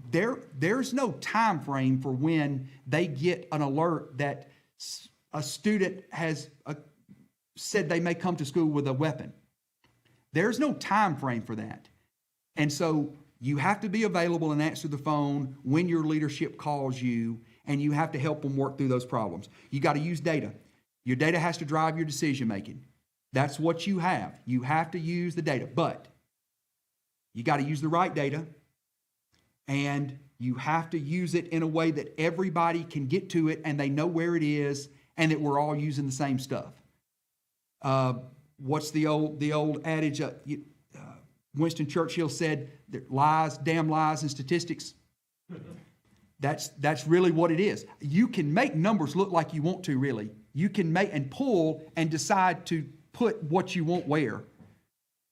Speaker 3: there's no time frame for when they get an alert that a student has said they may come to school with a weapon. There's no time frame for that. And so you have to be available and answer the phone when your leadership calls you, and you have to help them work through those problems. You got to use data. Your data has to drive your decision making. That's what you have. You have to use the data, but you got to use the right data, and you have to use it in a way that everybody can get to it and they know where it is and that we're all using the same stuff. what's the old adage? Winston Churchill said that lies, damn lies, and statistics. That's really what it is. You can make numbers look like you want to, really. You can make and pull and decide to put what you want where.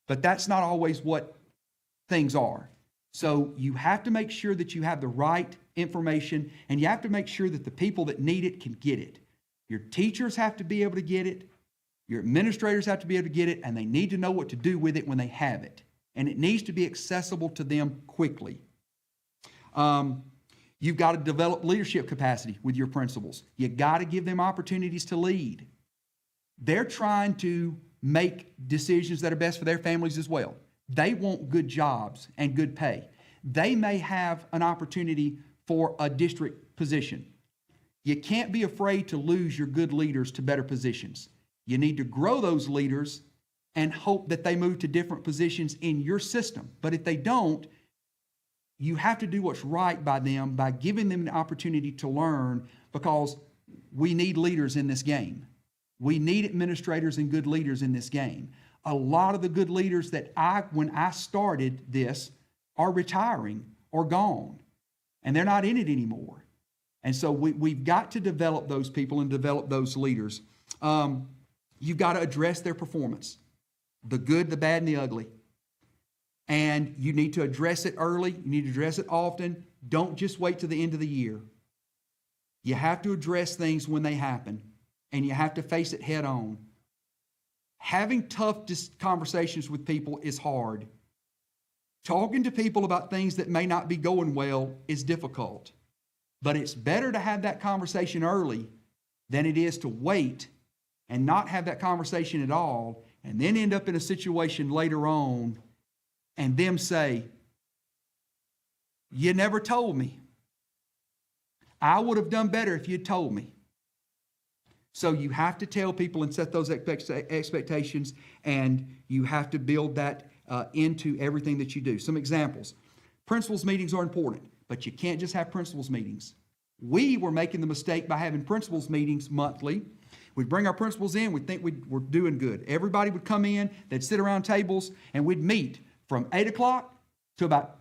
Speaker 3: But that's not always what things are. So you have to make sure that you have the right information, and you have to make sure that the people that need it can get it. Your teachers have to be able to get it. Your administrators have to be able to get it, and they need to know what to do with it when they have it. And it needs to be accessible to them quickly. You've got to develop leadership capacity with your principals. You got to give them opportunities to lead. They're trying to make decisions that are best for their families as well. They want good jobs and good pay. They may have an opportunity for a district position. You can't be afraid to lose your good leaders to better positions. You need to grow those leaders and hope that they move to different positions in your system. But if they don't, you have to do what's right by them by giving them the opportunity to learn, because we need leaders in this game. We need administrators and good leaders in this game. A lot of the good leaders that when I started this, are retiring or gone, and they're not in it anymore. And so we've got to develop those people and develop those leaders. You've got to address their performance, the good, the bad, and the ugly. And you need to address it early. You need to address it often. Don't just wait to the end of the year. You have to address things when they happen, and you have to face it head on. Having tough conversations with people is hard. Talking to people about things that may not be going well is difficult. But it's better to have that conversation early than it is to wait and not have that conversation at all, and then end up in a situation later on and them say, "You never told me. I would have done better if you'd told me." So you have to tell people and set those expectations, and you have to build that into everything that you do. Some examples. Principals meetings are important, but you can't just have principals meetings. We were making the mistake by having principals meetings monthly. We'd bring our principals in, we'd think we're doing good. Everybody would come in, they'd sit around tables, and we'd meet from 8 o'clock to about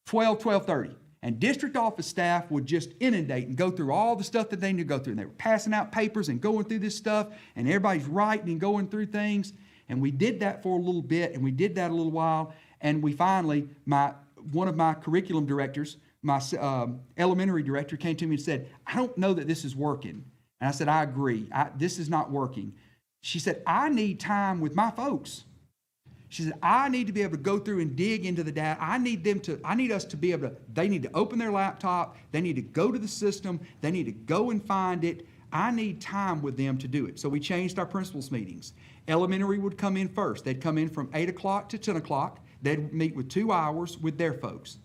Speaker 3: 12:30. And district office staff would just inundate and go through all the stuff that they need to go through. And they were passing out papers and going through this stuff, and everybody's writing and going through things. And we did that for a little bit, and we did that a little while. And we finally, one of my curriculum directors, my elementary director, came to me and said, "I don't know that this is working." And I said, "I agree. This is not working." She said, "I need time with my folks." She said, "I need to be able to go through and dig into the data. I need us to be able to, they need to open their laptop. They need to go to the system. They need to go and find it. I need time with them to do it." So we changed our principals meetings. Elementary would come in first. They'd come in from 8 o'clock to 10 o'clock. They'd meet with 2 hours with their folks.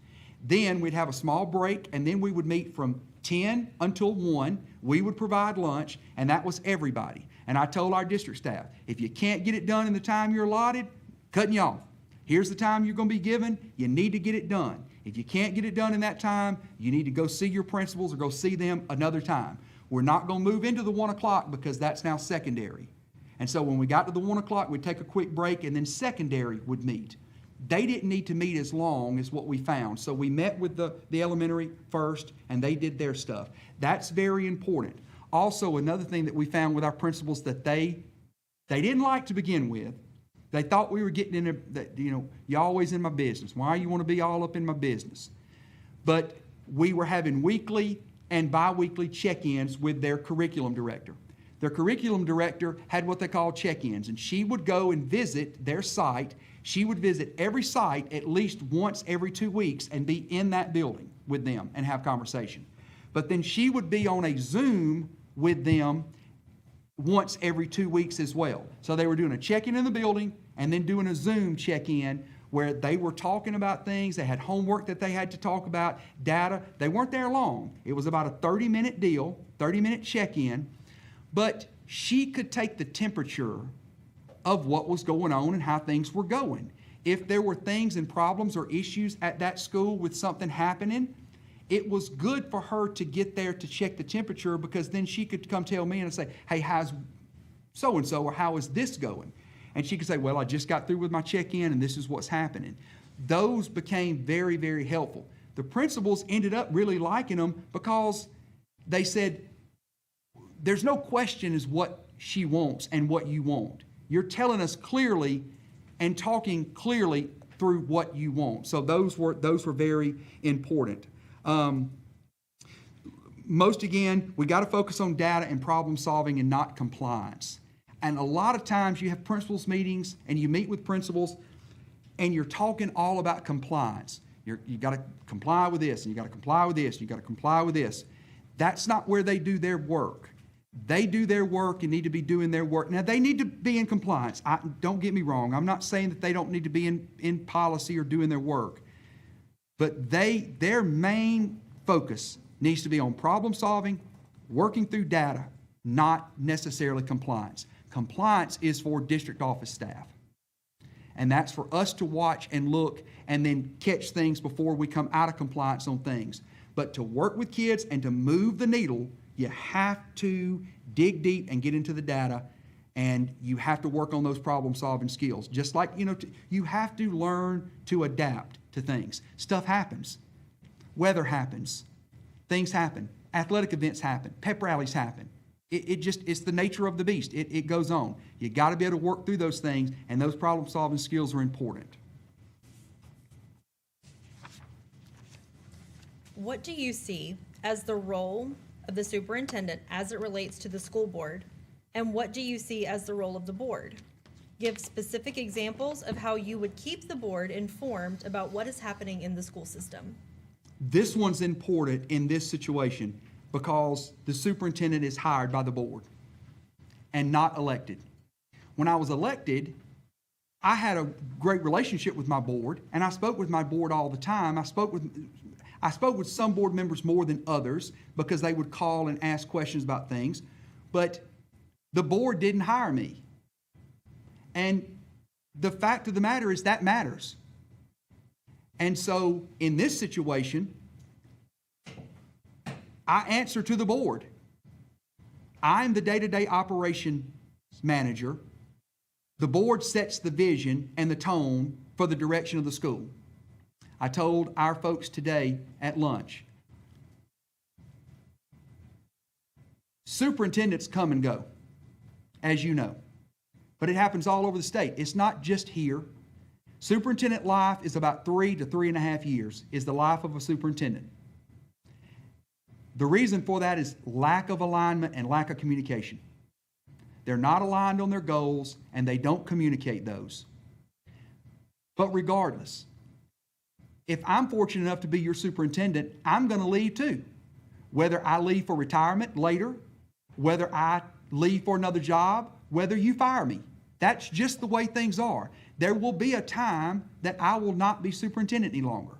Speaker 3: Then we'd have a small break, and then we would meet from 10 until 1. We would provide lunch, and that was everybody. And I told our district staff, if you can't get it done in the time you're allotted, cutting you off. Here's the time you're going to be given. You need to get it done. If you can't get it done in that time, you need to go see your principals or go see them another time. We're not going to move into the 1 o'clock because that's now secondary. And so when we got to the 1 o'clock, we'd take a quick break, and then secondary would meet. They didn't need to meet as long as what we found. So we met with the elementary first, and they did their stuff. That's very important. Also, another thing that we found with our principals that they didn't like to begin with, they thought we were getting in you're always in my business. Why you want to be all up in my business? But we were having weekly and bi-weekly check-ins with their curriculum director. Their curriculum director had what they call check-ins, and she would go and visit their site. She would visit every site at least once every 2 weeks and be in that building with them and have conversation. But then she would be on a Zoom with them once every 2 weeks as well. So they were doing a check-in in the building and then doing a Zoom check-in where they were talking about things. They had homework that they had to talk about, data. They weren't there long. It was about a 30-minute deal, 30-minute check-in. But she could take the temperature of what was going on and how things were going. If there were things and problems or issues at that school with something happening, it was good for her to get there to check the temperature, because then she could come tell me and say, "Hey, how's so-and-so, or how is this going?" And she could say, well, I just got through with my check-in and this is what's happening. Those became very, very helpful. The principals ended up really liking them because they said, there's no question is what she wants and what you want. You're telling us clearly and talking clearly through what you want. So those were very important. Most again, we got to focus on data and problem solving and not compliance. And a lot of times you have principals meetings and you meet with principals and you're talking all about compliance. You got to comply with this, and you got to comply with this, you got to comply with this. That's not where they do their work. They do their work and need to be doing their work. Now, they need to be in compliance. Don't get me wrong. I'm not saying that they don't need to be in policy or doing their work. But their main focus needs to be on problem solving, working through data, not necessarily compliance. Compliance is for district office staff. And that's for us to watch and look and then catch things before we come out of compliance on things. But to work with kids and to move the needle, you have to dig deep and get into the data, and you have to work on those problem-solving skills. Just like, you have to learn to adapt to things. Stuff happens. Weather happens. Things happen. Athletic events happen. Pep rallies happen. It's the nature of the beast. It goes on. You got to be able to work through those things, and those problem-solving skills are important.
Speaker 5: What do you see as the role of the superintendent as it relates to the school board? And what do you see as the role of the board? Give specific examples of how you would keep the board informed about what is happening in the school system.
Speaker 3: This one's important in this situation because the superintendent is hired by the board and not elected. When I was elected, I had a great relationship with my board, and I spoke with my board all the time. I spoke with some board members more than others because they would call and ask questions about things, but the board didn't hire me. And the fact of the matter is that matters. And so in this situation, I answer to the board. I'm the day-to-day operations manager. The board sets the vision and the tone for the direction of the school. I told our folks today at lunch, superintendents come and go, as you know, but it happens all over the state. It's not just here. Superintendent life is about 3 to 3.5 years is the life of a superintendent. The reason for that is lack of alignment and lack of communication. They're not aligned on their goals, and they don't communicate those. But regardless, if I'm fortunate enough to be your superintendent, I'm going to leave too. Whether I leave for retirement later, whether I leave for another job, whether you fire me. That's just the way things are. There will be a time that I will not be superintendent any longer.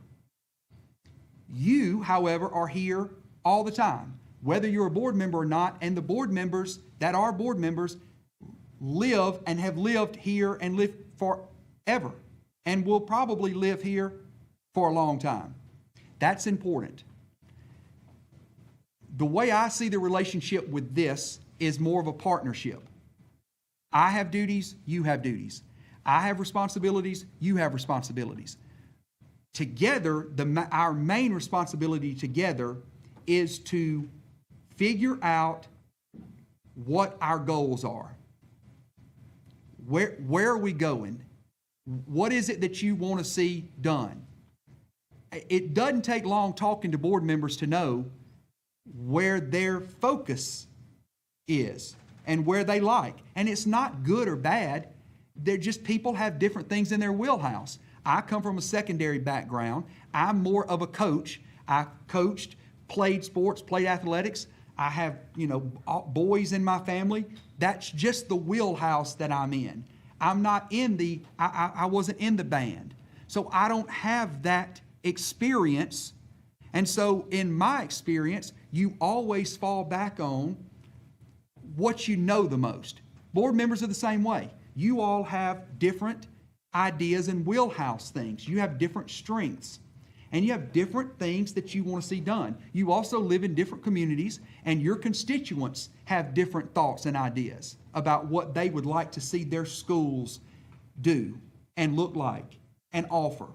Speaker 3: You, however, are here all the time, whether you're a board member or not, and the board members that are board members live and have lived here and live forever and will probably live here for a long time. That's important. The way I see the relationship with this is more of a partnership. I have duties, you have duties. I have responsibilities, you have responsibilities. Together, our main responsibility together is to figure out what our goals are. Where are we going? What is it that you want to see done? It doesn't take long talking to board members to know where their focus is and where they like. And it's not good or bad. They're just people have different things in their wheelhouse. I come from a secondary background. I'm more of a coach. I coached, played sports, played athletics. I have, boys in my family. That's just the wheelhouse that I'm in. I'm not in I wasn't in the band. So I don't have that experience. And so in my experience, you always fall back on what you know the most. Board members are the same way. You all have different ideas and wheelhouse things. You have different strengths. And you have different things that you want to see done. You also live in different communities, and your constituents have different thoughts and ideas. about what they would like to see their schools do and look like and offer.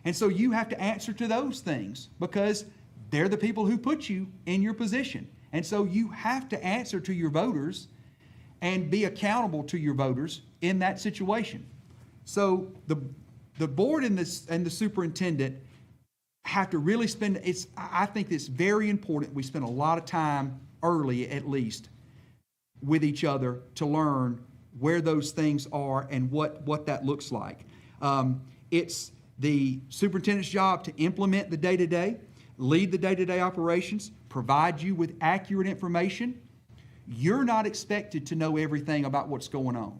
Speaker 3: And so you have to answer to those things because they're the people who put you in your position. And so you have to answer to your voters and be accountable to your voters in that situation. So the board and the superintendent have to really spend, I think it's very important we spend a lot of time early at least with each other to learn where those things are and what that looks like. It's the superintendent's job to implement the day-to-day, lead the day-to-day operations, provide you with accurate information. You're not expected to know everything about what's going on.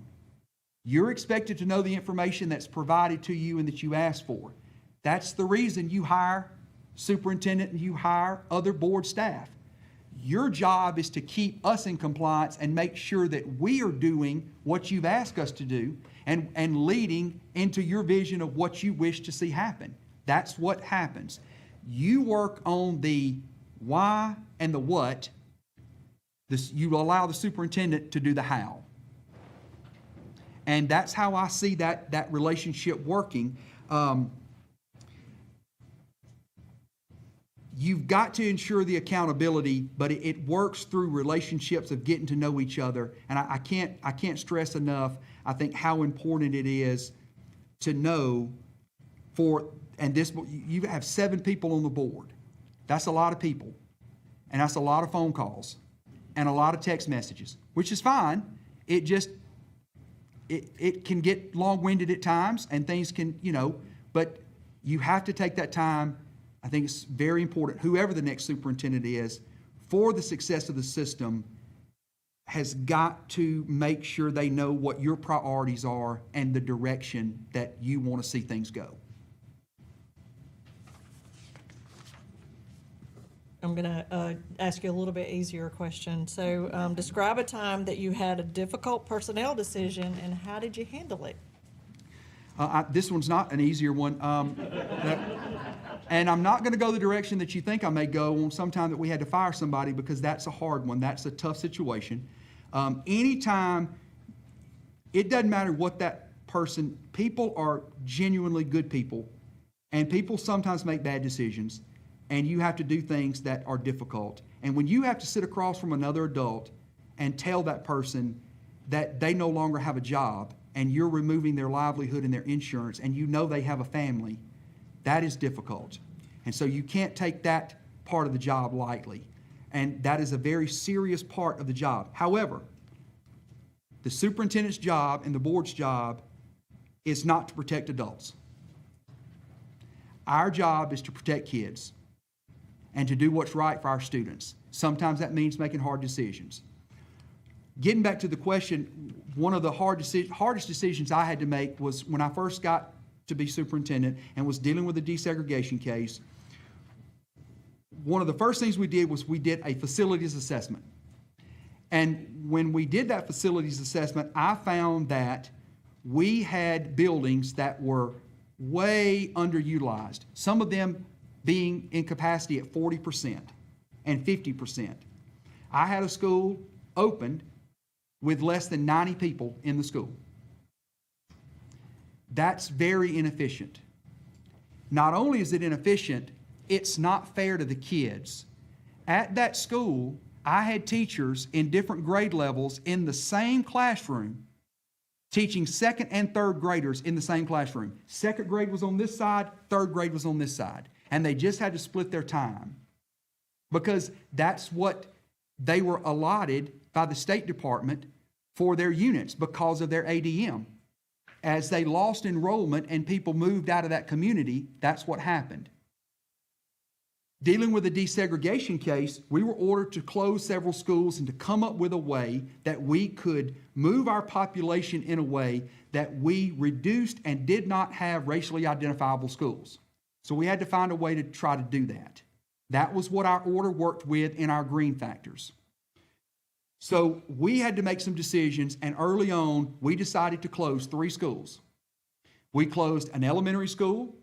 Speaker 3: You're expected to know the information that's provided to you and that you ask for. That's the reason you hire superintendent and you hire other board staff. Your job is to keep us in compliance and make sure that we are doing what you've asked us to do and leading into your vision of what you wish to see happen. That's what happens. You work on the why and the what. You allow the superintendent to do the how. And that's how I see that relationship working. You've got to ensure the accountability, but it works through relationships of getting to know each other. And I can't stress enough, I think, how important it is to know you have 7 people on the board. That's a lot of people. And that's a lot of phone calls and a lot of text messages, which is fine. It can get long-winded at times and things can, but you have to take that time. I think it's very important, whoever the next superintendent is, for the success of the system, has got to make sure they know what your priorities are and the direction that you want to see things go.
Speaker 4: I'm going to ask you a little bit easier question. So describe a time that you had a difficult personnel decision and how did you handle it?
Speaker 3: This one's not an easier one. And I'm not going to go the direction that you think I may go on sometime that we had to fire somebody, because that's a hard one. That's a tough situation. Anytime, it doesn't matter what that person, people are genuinely good people, and people sometimes make bad decisions, and you have to do things that are difficult. And when you have to sit across from another adult and tell that person that they no longer have a job, and you're removing their livelihood and their insurance, and you know they have a family, that is difficult. And so you can't take that part of the job lightly. And that is a very serious part of the job. However, the superintendent's job and the board's job is not to protect adults. Our job is to protect kids and to do what's right for our students. Sometimes that means making hard decisions. Getting back to the question, one of the hardest decisions I had to make was when I first got to be superintendent and was dealing with a desegregation case. One of the first things we did was we did a facilities assessment. And when we did that facilities assessment, I found that we had buildings that were way underutilized, some of them being in capacity at 40% and 50%. I had a school opened with less than 90 people in the school. That's very inefficient. Not only is it inefficient, it's not fair to the kids. At that school, I had teachers in different grade levels in the same classroom teaching second and third graders in the same classroom. Second grade was on this side, third grade was on this side. And they just had to split their time because that's what they were allotted by the State Department for their units because of their ADM. As they lost enrollment and people moved out of that community, that's what happened. Dealing with a desegregation case, we were ordered to close several schools and to come up with a way that we could move our population in a way that we reduced and did not have racially identifiable schools. So we had to find a way to try to do that. That was what our order worked with in our green factors. So we had to make some decisions, and early on, we decided to close 3 schools. We closed an elementary school,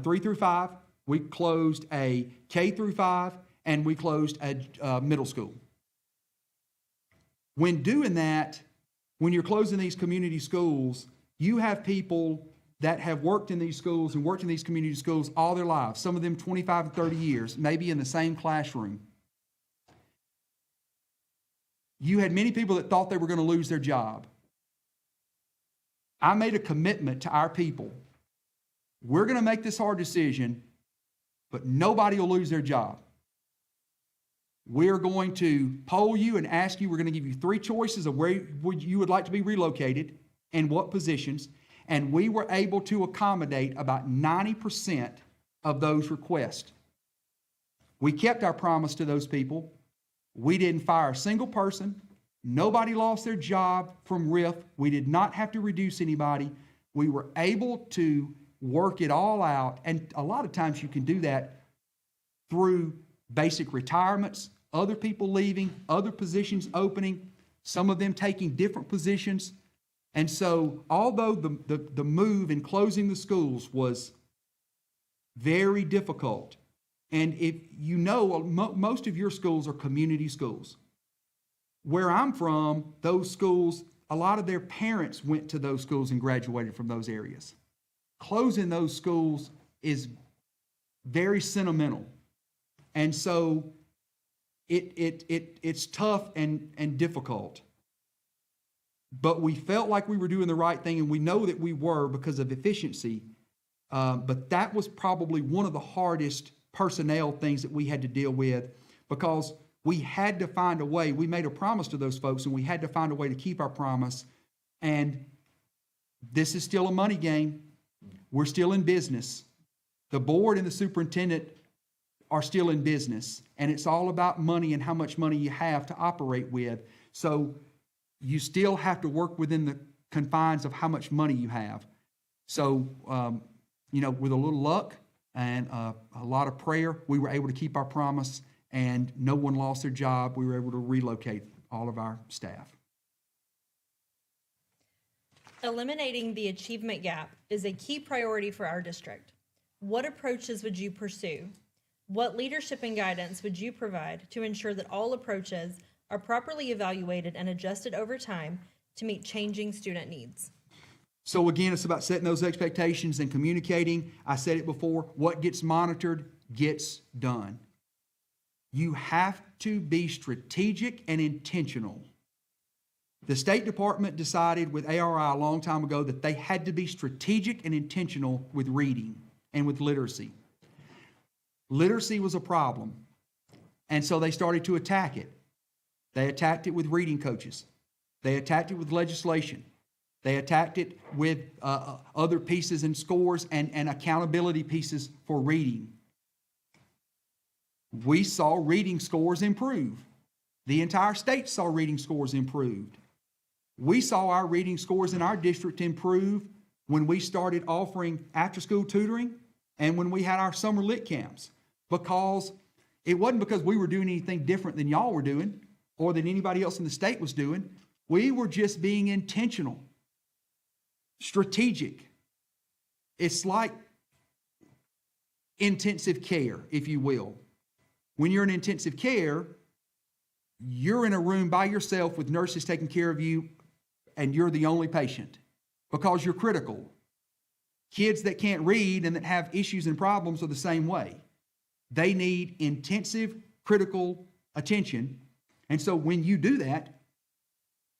Speaker 3: 3 through 5. We closed a K through 5, and we closed a middle school. When doing that, when you're closing these community schools, you have people that have worked in these schools and worked in these community schools all their lives, some of them 25 to 30 years, maybe in the same classroom. You had many people that thought they were going to lose their job. I made a commitment to our people. We're going to make this hard decision, but nobody will lose their job. We're going to poll you and ask you, we're going to give you 3 choices of where you would like to be relocated and what positions. And we were able to accommodate about 90% of those requests. We kept our promise to those people. We didn't fire a single person. Nobody lost their job from RIF. We did not have to reduce anybody. We were able to work it all out. And a lot of times you can do that through basic retirements, other people leaving, other positions opening, some of them taking different positions. And so although the move in closing the schools was very difficult, and if you know, most of your schools are community schools. Where I'm from, those schools, a lot of their parents went to those schools and graduated from those areas. Closing those schools is very sentimental. And so it's tough and difficult. But we felt like we were doing the right thing, and we know that we were because of efficiency. But that was probably one of the hardest personnel things that we had to deal with, because we had to find a way. We made a promise to those folks, and we had to find a way to keep our promise. And this is still a money game. We're still in business. The board and the superintendent are still in business, and it's all about money and how much money you have to operate with. So you still have to work within the confines of how much money you have. So, with a little luck and a lot of prayer, we were able to keep our promise, and no one lost their job. We were able to relocate all of our staff.
Speaker 5: Eliminating the achievement gap is a key priority for our district. What approaches would you pursue? What leadership and guidance would you provide to ensure that all approaches are properly evaluated and adjusted over time to meet changing student needs?
Speaker 3: So again, it's about setting those expectations and communicating. I said it before, what gets monitored gets done. You have to be strategic and intentional. The State Department decided with ARI a long time ago that they had to be strategic and intentional with reading and with literacy. Literacy was a problem, and so they started to attack it. They attacked it with reading coaches. They attacked it with legislation. They attacked it with other pieces and scores and accountability pieces for reading. We saw reading scores improve. The entire state saw reading scores improved. We saw our reading scores in our district improve when we started offering after-school tutoring and when we had our summer lit camps, because it wasn't because we were doing anything different than y'all were doing or than anybody else in the state was doing. We were just being intentional, strategic. It's like intensive care, if you will. When you're in intensive care, you're in a room by yourself with nurses taking care of you, and you're the only patient because you're critical. Kids that can't read and that have issues and problems are the same way. They need intensive, critical attention. And so when you do that,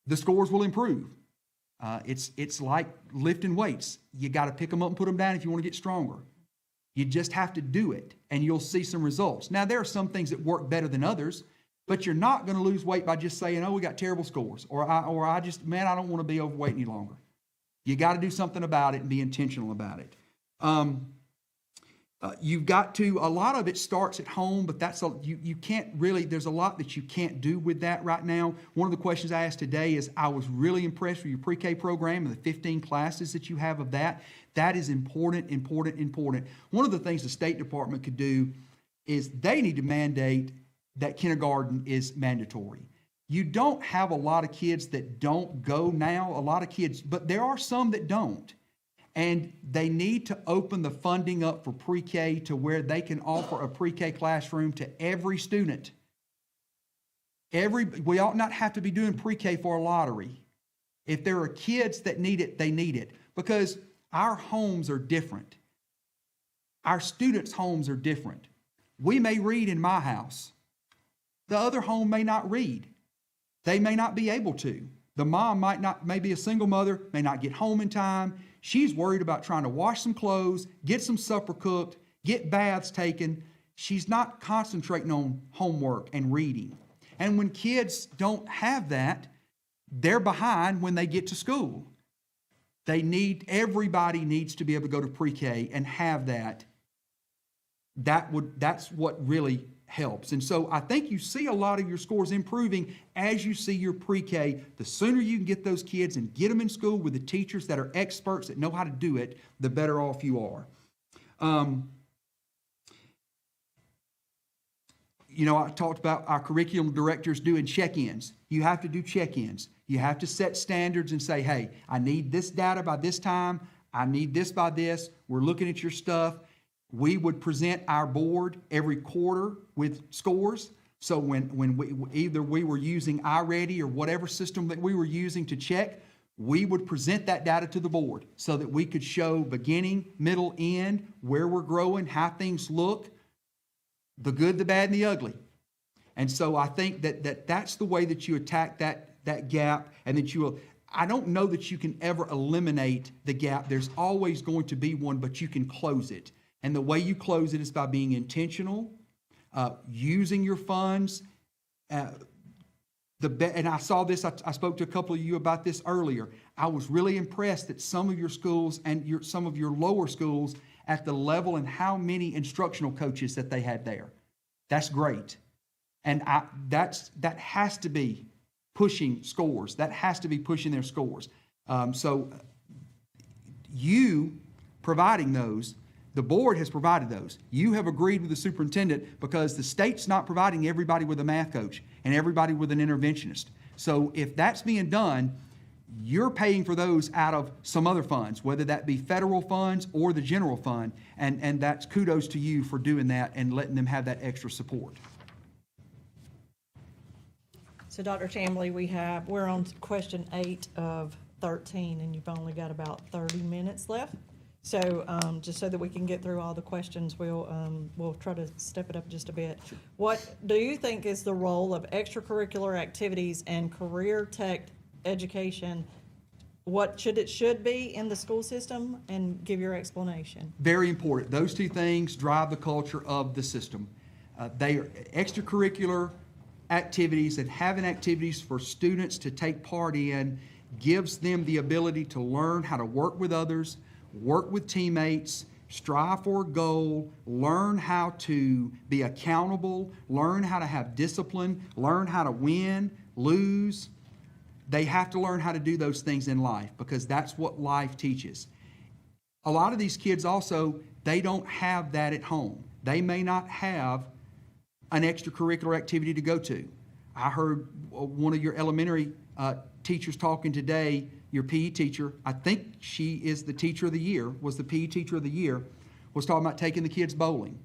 Speaker 3: the scores will improve. It's like lifting weights. You got to pick them up and put them down if you want to get stronger. You just have to do it, and you'll see some results. Now, there are some things that work better than others, but you're not going to lose weight by just saying, oh, we got terrible scores, or I don't want to be overweight any longer. You got to do something about it and be intentional about it. You've got to, a lot of it starts at home, but you can't really, there's a lot that you can't do with that right now. One of the questions I asked today is, I was really impressed with your pre-K program and the 15 classes that you have of that. That is important, important, important. One of the things the State Department could do is they need to mandate that kindergarten is mandatory. You don't have a lot of kids that don't go now, a lot of kids, but there are some that don't. And they need to open the funding up for pre-K to where they can offer a pre-K classroom to every student. We ought not have to be doing pre-K for a lottery. If there are kids that need it, they need it. Because our homes are different. Our students' homes are different. We may read in my house. The other home may not read. They may not be able to. The mom may be a single mother, may not get home in time. She's worried about trying to wash some clothes, get some supper cooked, get baths taken. She's not concentrating on homework and reading. And when kids don't have that, they're behind when they get to school. Everybody needs to be able to go to pre-K and have that. That's what really helps. And so I think you see a lot of your scores improving as you see your pre-K. The sooner you can get those kids and get them in school with the teachers that are experts that know how to do it, the better off you are. I talked about our curriculum directors doing check-ins. You have to do check-ins. You have to set standards and say, hey, I need this data by this time. I need this by this. We're looking at your stuff. We would present our board every quarter with scores. So when we were using iReady or whatever system that we were using to check, we would present that data to the board so that we could show beginning, middle, end, where we're growing, how things look, the good, the bad, and the ugly. And so I think that's the way that you attack that gap, and that you will. I don't know that you can ever eliminate the gap. There's always going to be one, but you can close it. And the way you close it is by being intentional, using your funds. And I saw this, I spoke to a couple of you about this earlier. I was really impressed that some of your schools and some of your lower schools at the level and how many instructional coaches that they had there. That's great. And that has to be pushing scores. That has to be pushing their scores. So you providing those, the board has provided those. You have agreed with the superintendent because the state's not providing everybody with a math coach and everybody with an interventionist. So if that's being done, you're paying for those out of some other funds, whether that be federal funds or the general fund. And that's kudos to you for doing that and letting them have that extra support.
Speaker 4: So Dr. Chambley, we're on question 8 of 13, and you've only got about 30 minutes left. So just so that we can get through all the questions, we'll try to step it up just a bit. What do you think is the role of extracurricular activities and career tech education? What should be in the school system, and give your explanation.
Speaker 3: Very important. Those two things drive the culture of the system. They are extracurricular activities, and having activities for students to take part in gives them the ability to learn how to work with others, work with teammates, strive for a goal, learn how to be accountable, learn how to have discipline, learn how to win, lose. They have to learn how to do those things in life because that's what life teaches. A lot of these kids also, they don't have that at home. They may not have an extracurricular activity to go to. I heard one of your elementary teachers talking today, your PE teacher, I think she is the teacher of the year, was the PE teacher of the year, was talking about taking the kids bowling.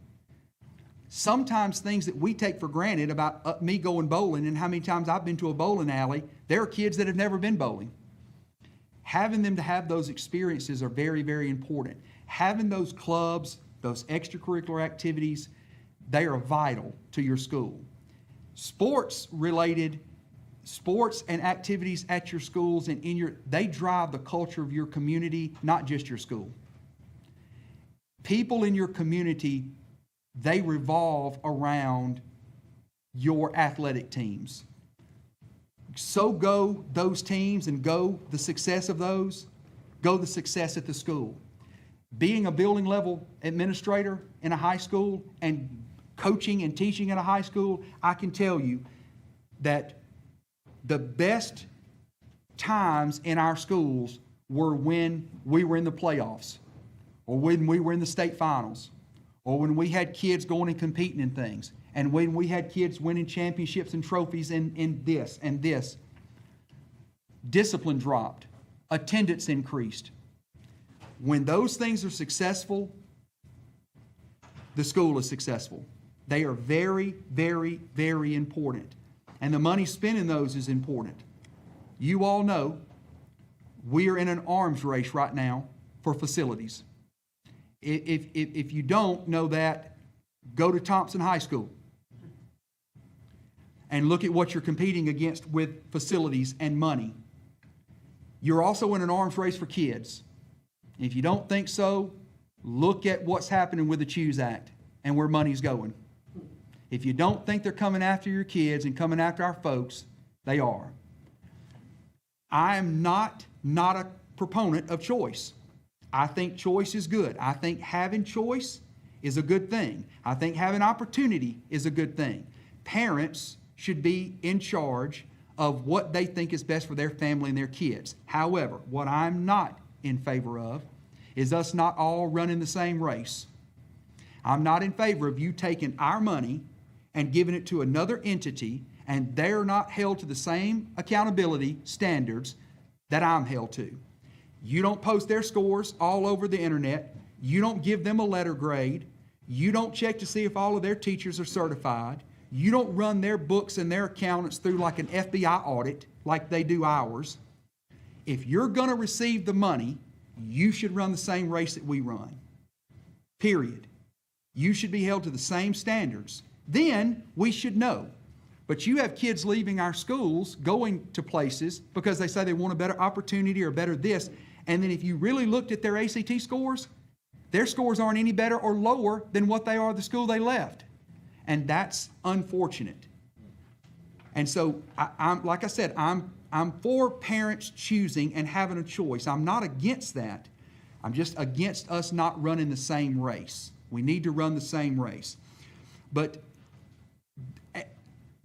Speaker 3: Sometimes things that we take for granted about me going bowling and how many times I've been to a bowling alley, there are kids that have never been bowling. Having them to have those experiences are very, very important. Having those clubs, those extracurricular activities, they are vital to your school. Sports and activities at your schools and they drive the culture of your community, not just your school. People in your community, they revolve around your athletic teams. So go those teams and go the success of those, go the success at the school. Being a building level administrator in a high school and coaching and teaching at a high school, I can tell you that the best times in our schools were when we were in the playoffs, or when we were in the state finals, or when we had kids going and competing in things, and when we had kids winning championships and trophies in this and this. Discipline dropped. Attendance increased. When those things are successful, the school is successful. They are very, very, very important. And the money spent in those is important. You all know We are in an arms race right now for facilities. If you don't know that, go to Thompson High School and look at what you're competing against with facilities and money. You're also in an arms race for kids. If you don't think so, look at what's happening with the CHOOSE Act and where money's going. If you don't think they're coming after your kids and coming after our folks, they are. I am not a proponent of choice. I think choice is good. I think having choice is a good thing. I think having opportunity is a good thing. Parents should be in charge of what they think is best for their family and their kids. However, what I'm not in favor of is us not all running the same race. I'm not in favor of you taking our money and giving it to another entity, and they're not held to the same accountability standards that I'm held to. You don't post their scores all over the internet. You don't give them a letter grade. You don't check to see if all of their teachers are certified. You don't run their books and their accountants through like an FBI audit like they do ours. If you're going to receive the money, you should run the same race that we run. Period. You should be held to the same standards. Then we should know. But you have kids leaving our schools, going to places because they say they want a better opportunity or better this. And then if you really looked at their ACT scores, their scores aren't any better or lower than what they are at the school they left. And that's unfortunate. And so, I'm like I said, I'm for parents choosing and having a choice. I'm not against that. I'm just against us not running the same race. We need to run the same race. But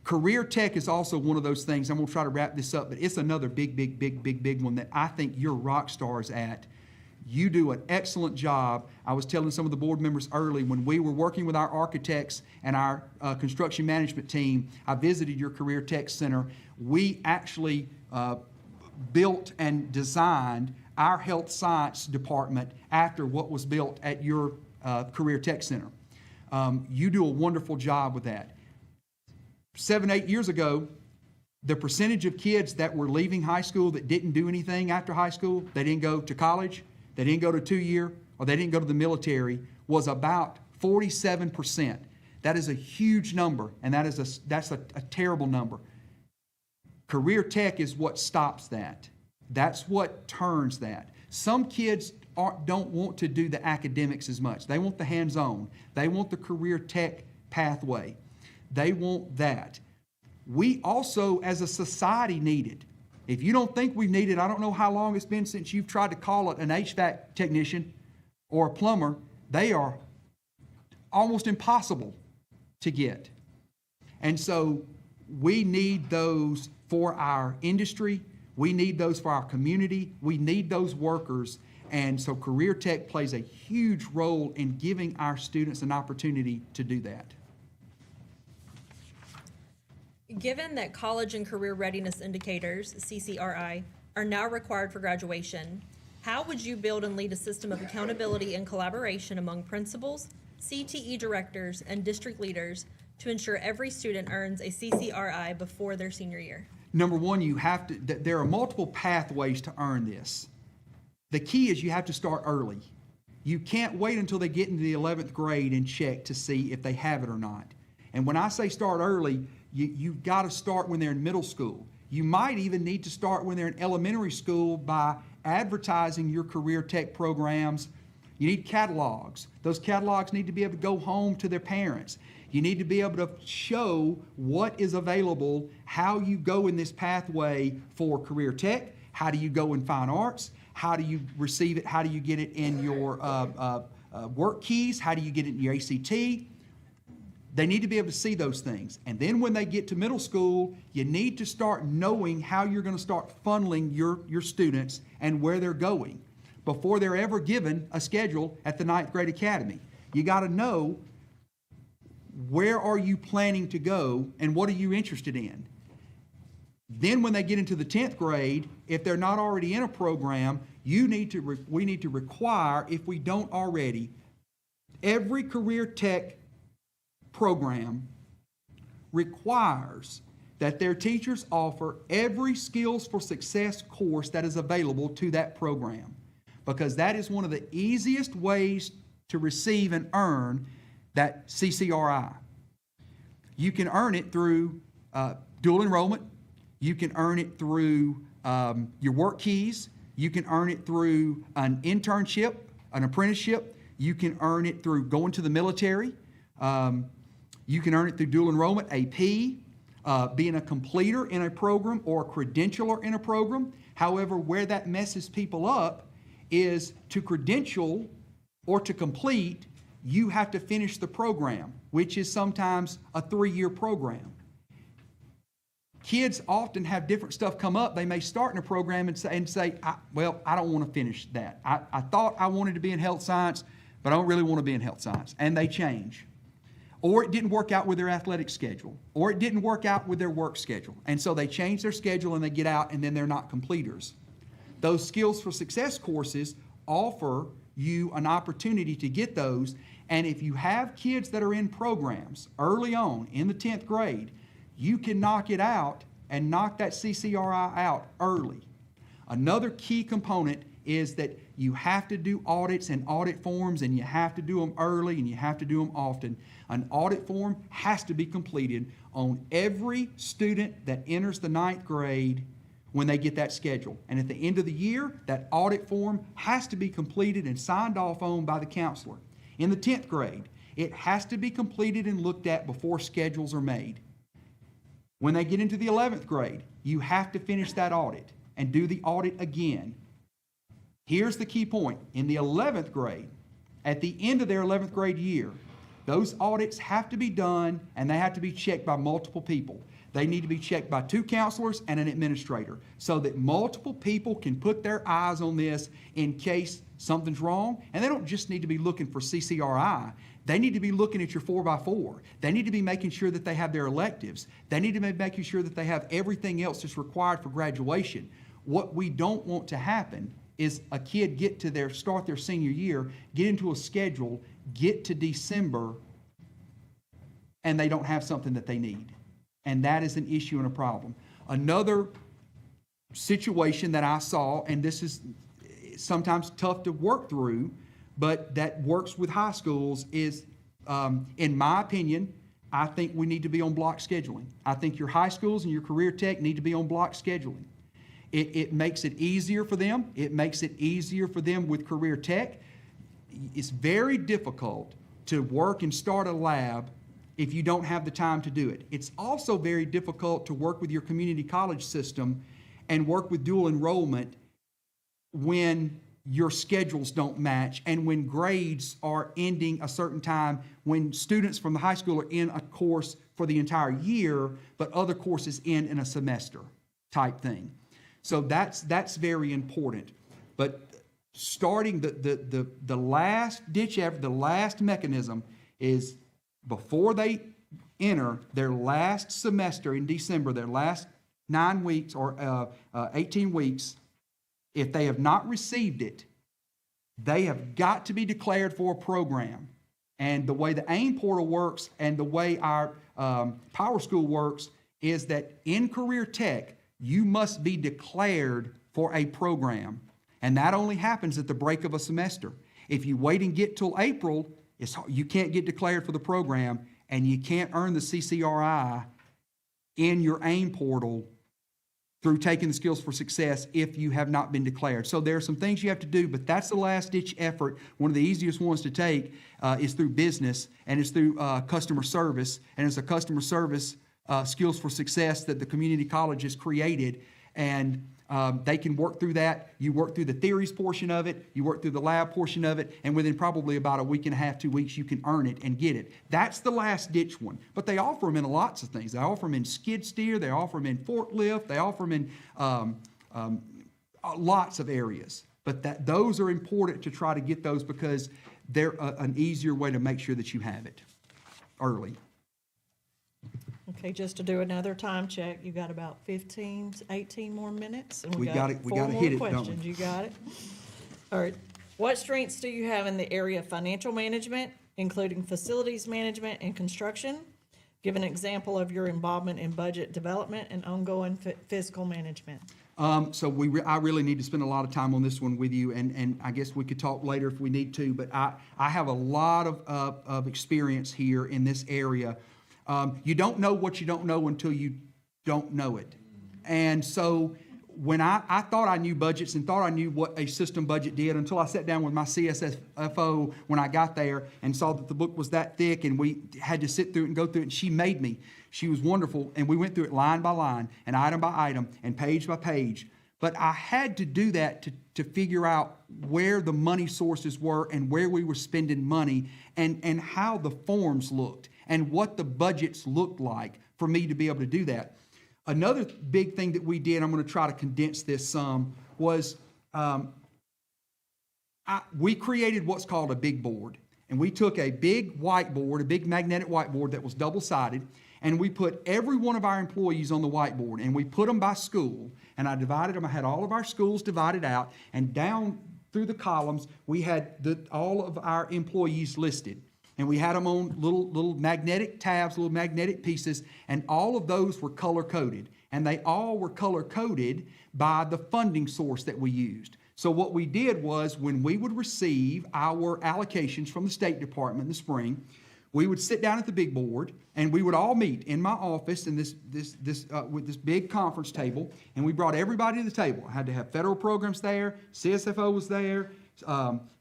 Speaker 3: career tech is also one of those things. I'm going to try to wrap this up, but it's another big one that I think you're rock stars at. You do an excellent job. I was telling some of the board members early when we were working with our architects and our construction management team, I visited your Career Tech Center. We actually built and designed our health science department after what was built at your Career Tech Center. You do a wonderful job with that. 7-8 years ago, the percentage of kids that were leaving high school that didn't do anything after high school, they didn't go to college, they didn't go to 2-year, or they didn't go to the military, was about 47%. That is a huge number, and that's a terrible number. Career tech is what stops that. That's what turns that. Some kids don't want to do the academics as much. They want the hands-on. They want the career tech pathway. They want that. We also, as a society, need it. If you don't think we need it, I don't know how long it's been since you've tried to call it an HVAC technician or a plumber. They are almost impossible to get. And so we need those for our industry. We need those for our community. We need those workers. And so career tech plays a huge role in giving our students an opportunity to do that.
Speaker 5: Given that college and career readiness indicators, CCRI, are now required for graduation, how would you build and lead a system of accountability and collaboration among principals, CTE directors, and district leaders to ensure every student earns a CCRI before their senior year?
Speaker 3: Number one, there are multiple pathways to earn this. The key is you have to start early. You can't wait until they get into the 11th grade and check to see if they have it or not. And when I say start early, you've got to start when they're in middle school. You might even need to start when they're in elementary school by advertising your career tech programs. You need catalogs. Those catalogs need to be able to go home to their parents. You need to be able to show what is available, how you go in this pathway for career tech, how do you go in fine arts, how do you receive it, how do you get it in your work keys, how do you get it in your ACT. They need to be able to see those things. And then when they get to middle school, you need to start knowing how you're going to start funneling your students and where they're going before they're ever given a schedule at the 9th grade academy. You got to know where are you planning to go and what are you interested in. Then when they get into the 10th grade, if they're not already in a program, we need to require, if we don't already, every career tech program requires that their teachers offer every Skills for Success course that is available to that program, because that is one of the easiest ways to receive and earn that CCRI. You can earn it through dual enrollment. You can earn it through your work keys. You can earn it through an internship, an apprenticeship. You can earn it through going to the military. You can earn it through dual enrollment, AP, being a completer in a program or a credentialer in a program. However, where that messes people up is to credential or to complete, you have to finish the program, which is sometimes a 3-year program. Kids often have different stuff come up. They may start in a program and say, I don't want to finish that. I thought I wanted to be in health science, but I don't really want to be in health science. And they change. Or it didn't work out with their athletic schedule. Or it didn't work out with their work schedule. And so they change their schedule and they get out and then they're not completers. Those Skills for Success courses offer you an opportunity to get those. And if you have kids that are in programs early on in the 10th grade, you can knock it out and knock that CCRI out early. Another key component is that you have to do audits and audit forms, and you have to do them early and you have to do them often. An audit form has to be completed on every student that enters the 9th grade when they get that schedule. And at the end of the year, that audit form has to be completed and signed off on by the counselor. In the 10th grade, it has to be completed and looked at before schedules are made. When they get into the 11th grade, you have to finish that audit and do the audit again. Here's the key point. In the 11th grade, at the end of their 11th grade year, those audits have to be done and they have to be checked by multiple people. They need to be checked by 2 counselors and an administrator so that multiple people can put their eyes on this in case something's wrong. And they don't just need to be looking for CCRI. They need to be looking at your 4x4. They need to be making sure that they have their electives. They need to be making sure that they have everything else that's required for graduation. What we don't want to happen is a kid start their senior year, get into a schedule, get to December, and they don't have something that they need. And that is an issue and a problem. Another situation that I saw, and this is sometimes tough to work through, but that works with high schools, is, in my opinion, I think we need to be on block scheduling. I think your high schools and your career tech need to be on block scheduling. It makes it easier for them. It makes it easier for them with career tech. It's very difficult to work and start a lab if you don't have the time to do it. It's also very difficult to work with your community college system and work with dual enrollment when your schedules don't match and when grades are ending a certain time, when students from the high school are in a course for the entire year, but other courses end in a semester type thing. So that's very important. But starting the last ditch effort, the last mechanism is before they enter their last semester in December, their last 9 weeks or 18 weeks, if they have not received it, they have got to be declared for a program. And the way the AIM portal works and the way our Power School works is that in career tech, you must be declared for a program. And that only happens at the break of a semester. If you wait and get till April, you can't get declared for the program, and you can't earn the CCRI in your AIM portal through taking the Skills for Success if you have not been declared. So there are some things you have to do, but that's the last-ditch effort. One of the easiest ones to take is through business, and it's through customer service, and it's a customer service Skills for Success that the community college has created, and they can work through that. You work through the theories portion of it, you work through the lab portion of it, and within probably about a week and a half, 2 weeks, you can earn it and get it. That's the last ditch one. But they offer them in lots of things. They offer them in skid steer, they offer them in forklift, they offer them in lots of areas. But those are important to try to get those because they're an easier way to make sure that you have it early.
Speaker 4: Okay, just to do another time check, you got about 18 more minutes. And
Speaker 3: We gotta
Speaker 4: four more
Speaker 3: hit it, don't we?
Speaker 4: questions. You got it? All right. What strengths do you have in the area of financial management, including facilities management and construction? Give an example of your involvement in budget development and ongoing fiscal management.
Speaker 3: So I really need to spend a lot of time on this one with you, and I guess we could talk later if we need to, but I have a lot of experience here in this area. You don't know what you don't know until you don't know it. And so when I thought I knew budgets and thought I knew what a system budget did until I sat down with my CSFO when I got there and saw that the book was that thick and we had to sit through it and go through it, and she made me. She was wonderful, and we went through it line by line and item by item and page by page. But I had to do that to figure out where the money sources were and where we were spending money and how the forms looked and what the budgets looked like for me to be able to do that. Another big thing that we did, I'm going to try to condense this some, was we created what's called a big board. And we took a big whiteboard, a big magnetic whiteboard that was double-sided, and we put every one of our employees on the whiteboard, and we put them by school. And I divided them. I had all of our schools divided out, and down through the columns, we had all of our employees listed. And we had them on little magnetic tabs, little magnetic pieces, and all of those were color-coded. And they all were color-coded by the funding source that we used. So what we did was when we would receive our allocations from the State Department in the spring, we would sit down at the big board, and we would all meet in my office in with this big conference table, and we brought everybody to the table. I had to have federal programs there, CSFO was there,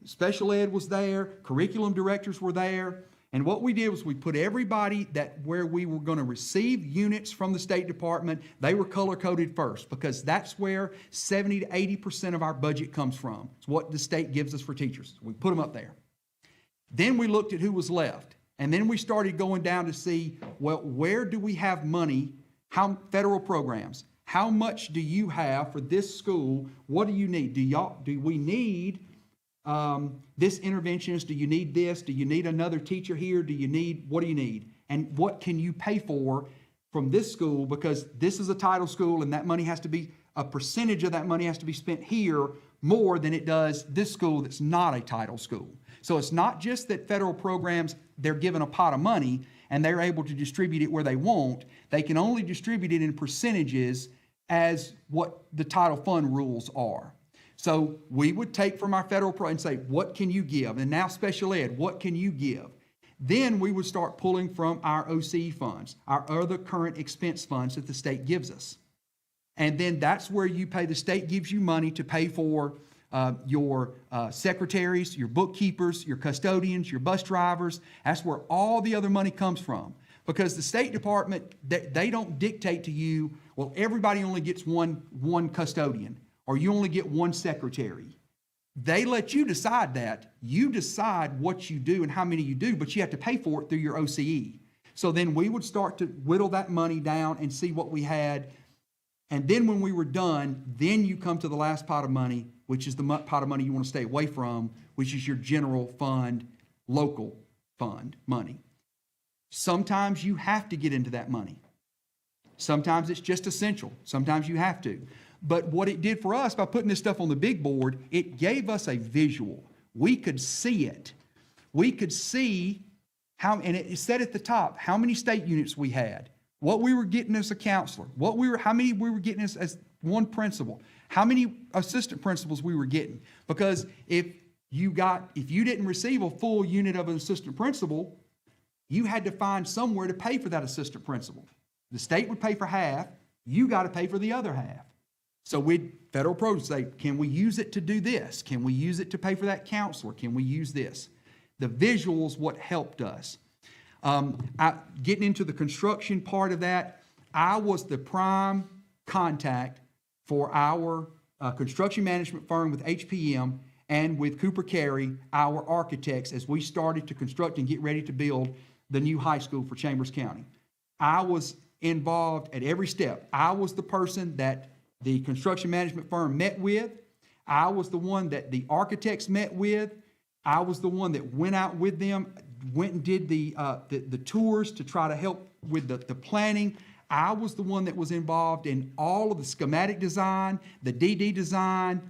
Speaker 3: special ed was there, curriculum directors were there, and what we did was we put everybody where we were going to receive units from the State Department, they were color-coded first, because that's where 70 to 80% of our budget comes from. It's what the state gives us for teachers. We put them up there. Then we looked at who was left, and then we started going down to see, well, where do we have money, how federal programs, how much do you have for this school, what do you need? Do we need this interventionist? Do you need this? Do you need another teacher here? What do you need? And what can you pay for from this school? Because this is a title school, and that money has to be, a percentage of that money has to be spent here more than it does this school that's not a title school. So it's not just that federal programs, they're given a pot of money and they're able to distribute it where they want. They can only distribute it in percentages as what the title fund rules are. So we would take from our federal program and say, what can you give? And now special ed, what can you give? Then we would start pulling from our OCE funds, our other current expense funds that the state gives us. And then that's where you pay, the state gives you money to pay for your secretaries, your bookkeepers, your custodians, your bus drivers. That's where all the other money comes from. Because the State Department, they don't dictate to you, well, everybody only gets one custodian, or you only get one secretary. They let you decide that. You decide what you do and how many you do, but you have to pay for it through your OCE. So then we would start to whittle that money down and see what we had. And then when we were done, then you come to the last pot of money, which is the pot of money you want to stay away from, which is your general fund, local fund money. Sometimes you have to get into that money. Sometimes it's just essential. Sometimes you have to. But what it did for us by putting this stuff on the big board, it gave us a visual. We could see it. We could see how, and it said at the top, how many state units we had, what we were getting as a counselor, how many we were getting as one principal, how many assistant principals we were getting. Because if you didn't receive a full unit of an assistant principal, you had to find somewhere to pay for that assistant principal. The state would pay for half, you got to pay for the other half. So federal programs say, can we use it to do this? Can we use it to pay for that counselor? Can we use this? The visuals what helped us. Getting into the construction part of that, I was the prime contact for our construction management firm with HPM and with Cooper Carey, our architects, as we started to construct and get ready to build the new high school for Chambers County. I was involved at every step. I was the person that the construction management firm met with. I was the one that the architects met with. I was the one that went out with them, went and did the tours to try to help with the planning. I was the one that was involved in all of the schematic design, the DD design,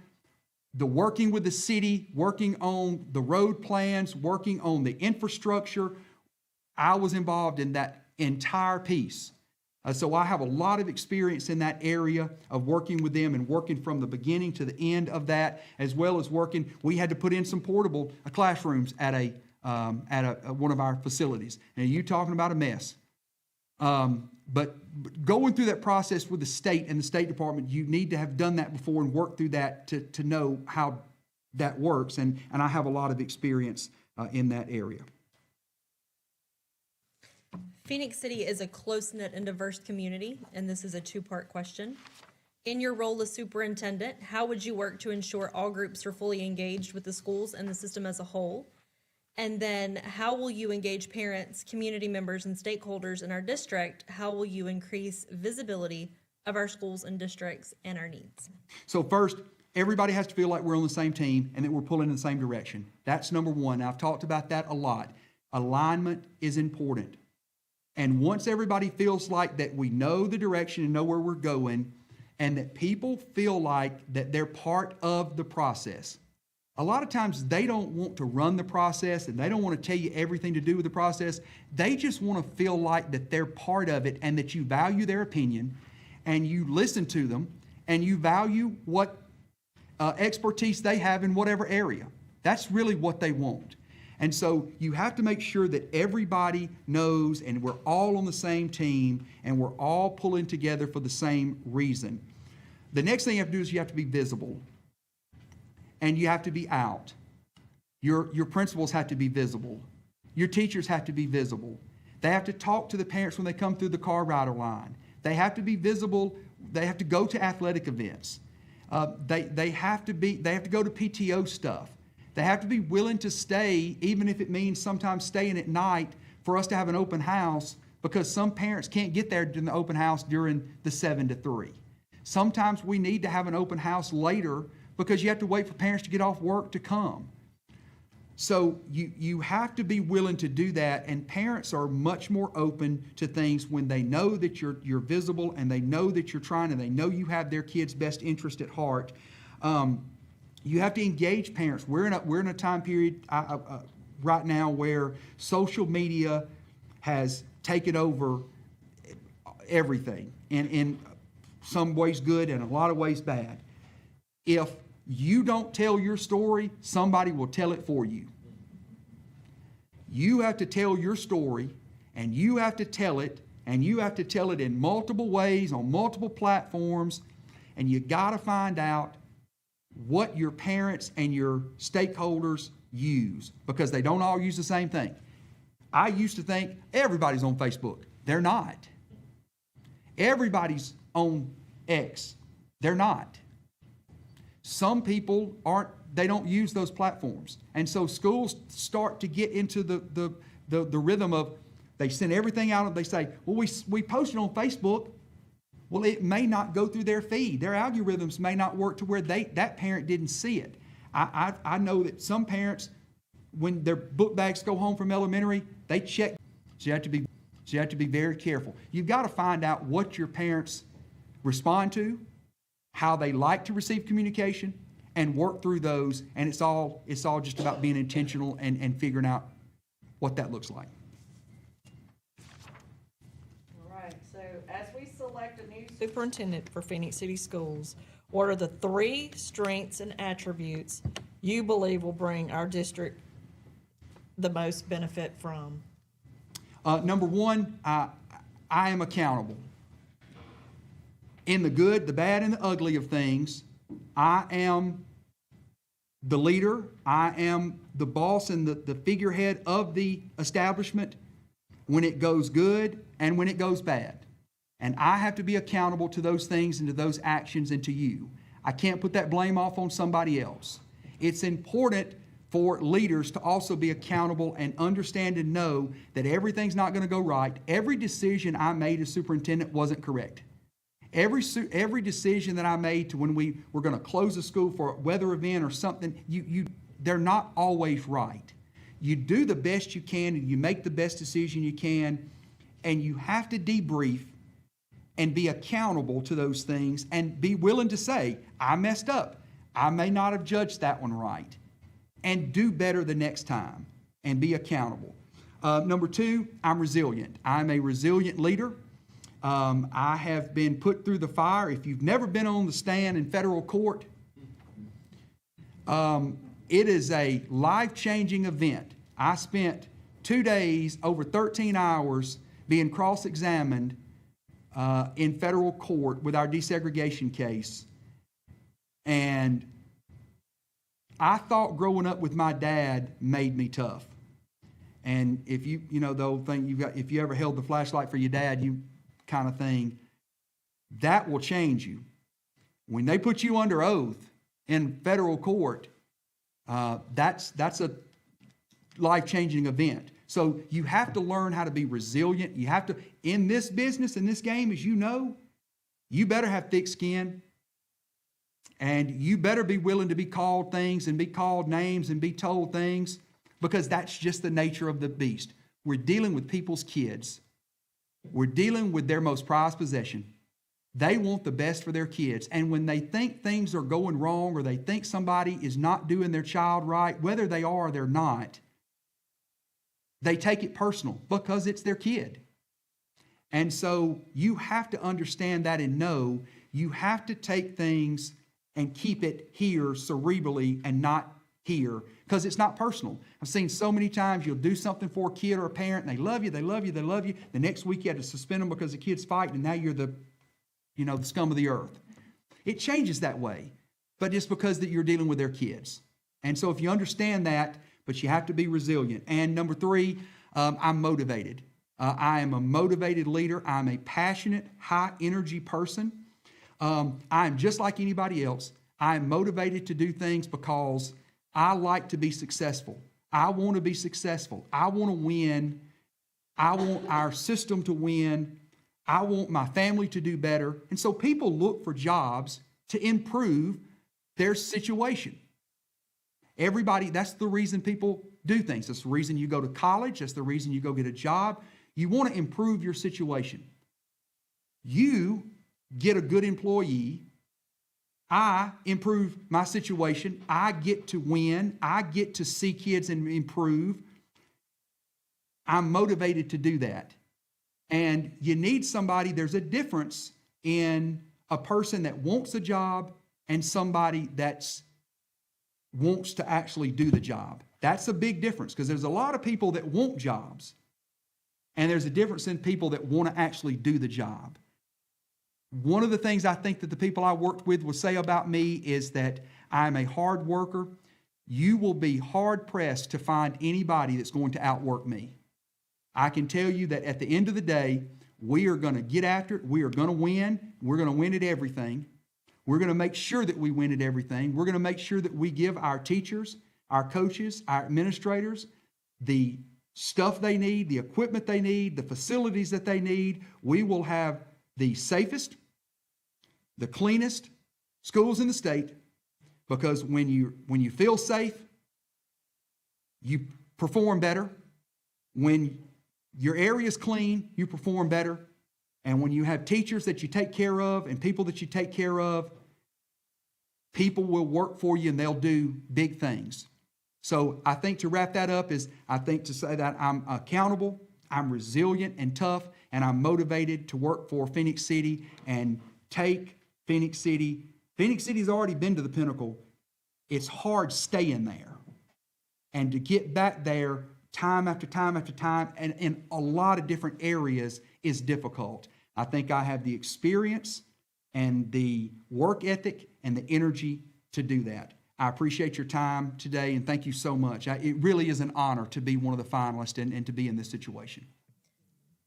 Speaker 3: the working with the city, working on the road plans, working on the infrastructure. I was involved in that entire piece. So I have a lot of experience in that area of working with them and working from the beginning to the end of that, as well as working. We had to put in some portable classrooms at one of our facilities. And you talking about a mess. But going through that process with the state and the State Department, you need to have done that before and worked through that to know how that works. And I have a lot of experience in that area.
Speaker 5: Phenix City is a close-knit and diverse community, and this is a two-part question. In your role as superintendent, how would you work to ensure all groups are fully engaged with the schools and the system as a whole? And then how will you engage parents, community members, and stakeholders in our district? How will you increase visibility of our schools and districts and our needs?
Speaker 3: So first, everybody has to feel like we're on the same team and that we're pulling in the same direction. That's number one. I've talked about that a lot. Alignment is important. And once everybody feels like that we know the direction and know where we're going, and that people feel like that they're part of the process. A lot of times they don't want to run the process and they don't want to tell you everything to do with the process. They just want to feel like that they're part of it and that you value their opinion and you listen to them and you value what expertise they have in whatever area. That's really what they want. And so you have to make sure that everybody knows and we're all on the same team and we're all pulling together for the same reason. The next thing you have to do is you have to be visible and you have to be out. Your principals have to be visible. Your teachers have to be visible. They have to talk to the parents when they come through the car rider line. They have to be visible. They have to go to athletic events. They have to go to PTO stuff. They have to be willing to stay, even if it means sometimes staying at night for us to have an open house, because some parents can't get there during the open house during the 7 to 3. Sometimes we need to have an open house later because you have to wait for parents to get off work to come. So you have to be willing to do that, and parents are much more open to things when they know that you're visible and they know that you're trying and they know you have their kids' best interest at heart. You have to engage parents. We're in a time period right now where social media has taken over everything, and in some ways good and a lot of ways bad. If you don't tell your story, somebody will tell it for you. You have to tell your story, and you have to tell it, and you have to tell it in multiple ways on multiple platforms, and you got to find out what your parents and your stakeholders use, because they don't all use the same thing. I used to think everybody's on Facebook. They're not. Everybody's on X. They're not. Some people they don't use those platforms. And so schools start to get into the rhythm of, they send everything out and they say, well, we posted on Facebook. Well, it may not go through their feed. Their algorithms may not work to where that parent didn't see it. I know that some parents, when their book bags go home from elementary, they check. So you have to be very careful. You've got to find out what your parents respond to, how they like to receive communication, and work through those. And it's all just about being intentional and figuring out what that looks like.
Speaker 4: So as we select a new superintendent for Phenix City Schools, what are the 3 strengths and attributes you believe will bring our district the most benefit from?
Speaker 3: Number one, I am accountable. In the good, the bad, and the ugly of things, I am the leader. I am the boss and the figurehead of the establishment when it goes good and when it goes bad. And I have to be accountable to those things and to those actions and to you. I can't put that blame off on somebody else. It's important for leaders to also be accountable and understand and know that everything's not going to go right. Every decision I made as superintendent wasn't correct. Every decision that I made to when we were going to close a school for a weather event or something, they're not always right. You do the best you can and you make the best decision you can, and you have to debrief and be accountable to those things and be willing to say, I messed up. I may not have judged that one right, and do better the next time and be accountable. Number two, I'm resilient. I'm a resilient leader. I have been put through the fire. If you've never been on the stand in federal court, it is a life-changing event. I spent 2 days, over 13 hours, being cross-examined in federal court with our desegregation case. And I thought growing up with my dad made me tough. And if you know the old thing, if you ever held the flashlight for your dad, you kind of thing, that will change you. When they put you under oath in federal court, that's a life-changing event. So you have to learn how to be resilient. You have to, in this business, in this game, as you know, you better have thick skin. And you better be willing to be called things and be called names and be told things, because that's just the nature of the beast. We're dealing with people's kids. We're dealing with their most prized possession. They want the best for their kids. And when they think things are going wrong or they think somebody is not doing their child right, whether they are or they're not, they take it personal because it's their kid. And so you have to understand that and know you have to take things and keep it here cerebrally and not here, because it's not personal. I've seen so many times you'll do something for a kid or a parent and they love you, they love you, they love you. The next week you have to suspend them because the kid's fighting and now you're the scum of the earth. It changes that way, but it's because that you're dealing with their kids. And so if you understand that, but you have to be resilient. And number three, I'm motivated. I am a motivated leader. I'm a passionate, high energy person. I'm just like anybody else. I'm motivated to do things because I like to be successful. I want to be successful. I want to win. I want our system to win. I want my family to do better. And so people look for jobs to improve their situation. Everybody, that's the reason people do things. That's the reason you go to college. That's the reason you go get a job. You want to improve your situation. You get a good employee. I improve my situation. I get to win. I get to see kids and improve. I'm motivated to do that. And you need somebody, there's a difference in a person that wants a job and somebody that wants to actually do the job. That's a big difference, because there's a lot of people that want jobs, and there's a difference in people that want to actually do the job. One of the things I think that the people I worked with will say about me is that I'm a hard worker. You will be hard pressed to find anybody that's going to outwork me. I can tell you that at the end of the day, we are going to get after it. We are going to win. We're going to win at everything. We're going to make sure that we win at everything. We're going to make sure that we give our teachers, our coaches, our administrators the stuff they need, the equipment they need, the facilities that they need. We will have the safest, the cleanest schools in the state, because when you feel safe, you perform better. When your area is clean, you perform better. And when you have teachers that you take care of and people that you take care of, people will work for you and they'll do big things. So I think to wrap that up is, I think to say that I'm accountable, I'm resilient and tough, and I'm motivated to work for Phenix City and take Phenix City. Phenix City's already been to the pinnacle. It's hard staying there. And to get back there time after time after time, and in a lot of different areas, is difficult. I think I have the experience and the work ethic and the energy to do that. I appreciate your time today, and thank you so much. It really is an honor to be one of the finalists and to be in this situation.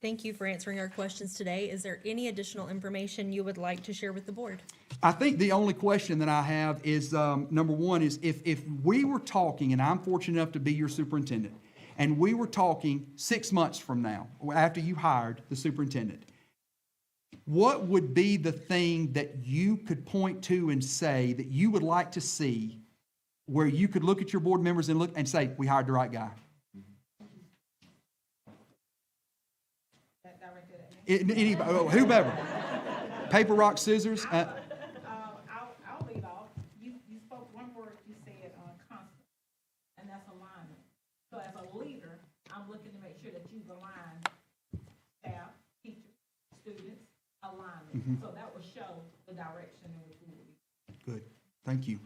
Speaker 5: Thank you for answering our questions today. Is there any additional information you would like to share with the board?
Speaker 3: I think the only question that I have is, number one, is if we were talking, and I'm fortunate enough to be your superintendent, and we were talking 6 months from now, after you hired the superintendent, what would be the thing that you could point to and say that you would like to see, where you could look at your board members and look and say, we hired the right guy? Whoever. Paper, rock, scissors.
Speaker 2: I'll lead off. You spoke one word, you said constant, and that's alignment. So as a leader, I'm looking to make sure that you've aligned staff, teachers, students, alignment. So that will show the direction in which we will be.
Speaker 3: Good, thank you.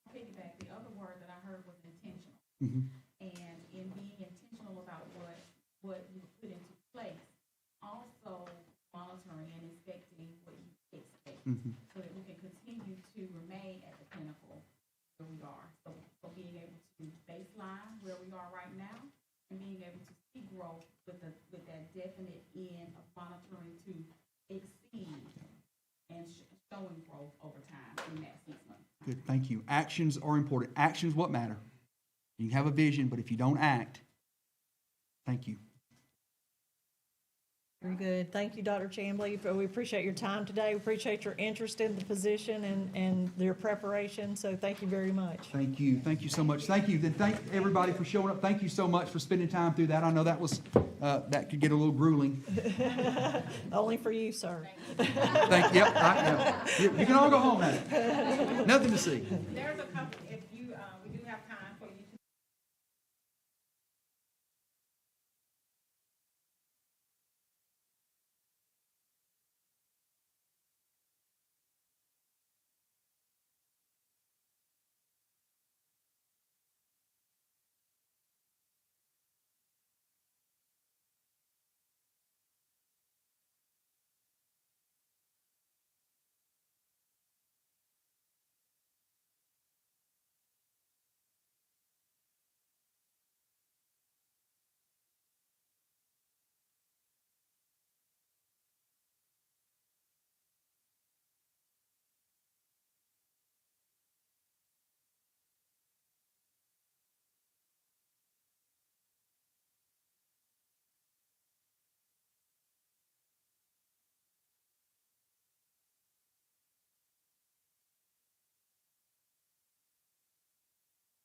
Speaker 2: Piggyback, the other word that I heard was intentional.
Speaker 3: Mhm.
Speaker 2: And in being intentional about what you put into place, also monitoring and inspecting what you expect, so that we can continue to remain at the pinnacle where we are. So being able to baseline where we are right now, and being able to see growth with that definite end of monitoring to exceed and showing growth over time in that 6 months.
Speaker 3: Good, thank you. Actions are important. Actions what matter. You can have a vision, but if you don't act, thank you.
Speaker 4: Very good. Thank you, Dr. Chambley. We appreciate your time today. We appreciate your interest in the position and your preparation, so thank you very much.
Speaker 3: Thank you. Thank you so much. Thank you. Then thank everybody for showing up. Thank you so much for spending time through that. I know that was, that could get a little grueling.
Speaker 4: Only for you, sir.
Speaker 3: Thank, yep, you can all go home now. Nothing to see.
Speaker 2: There's a couple, if you, we do have time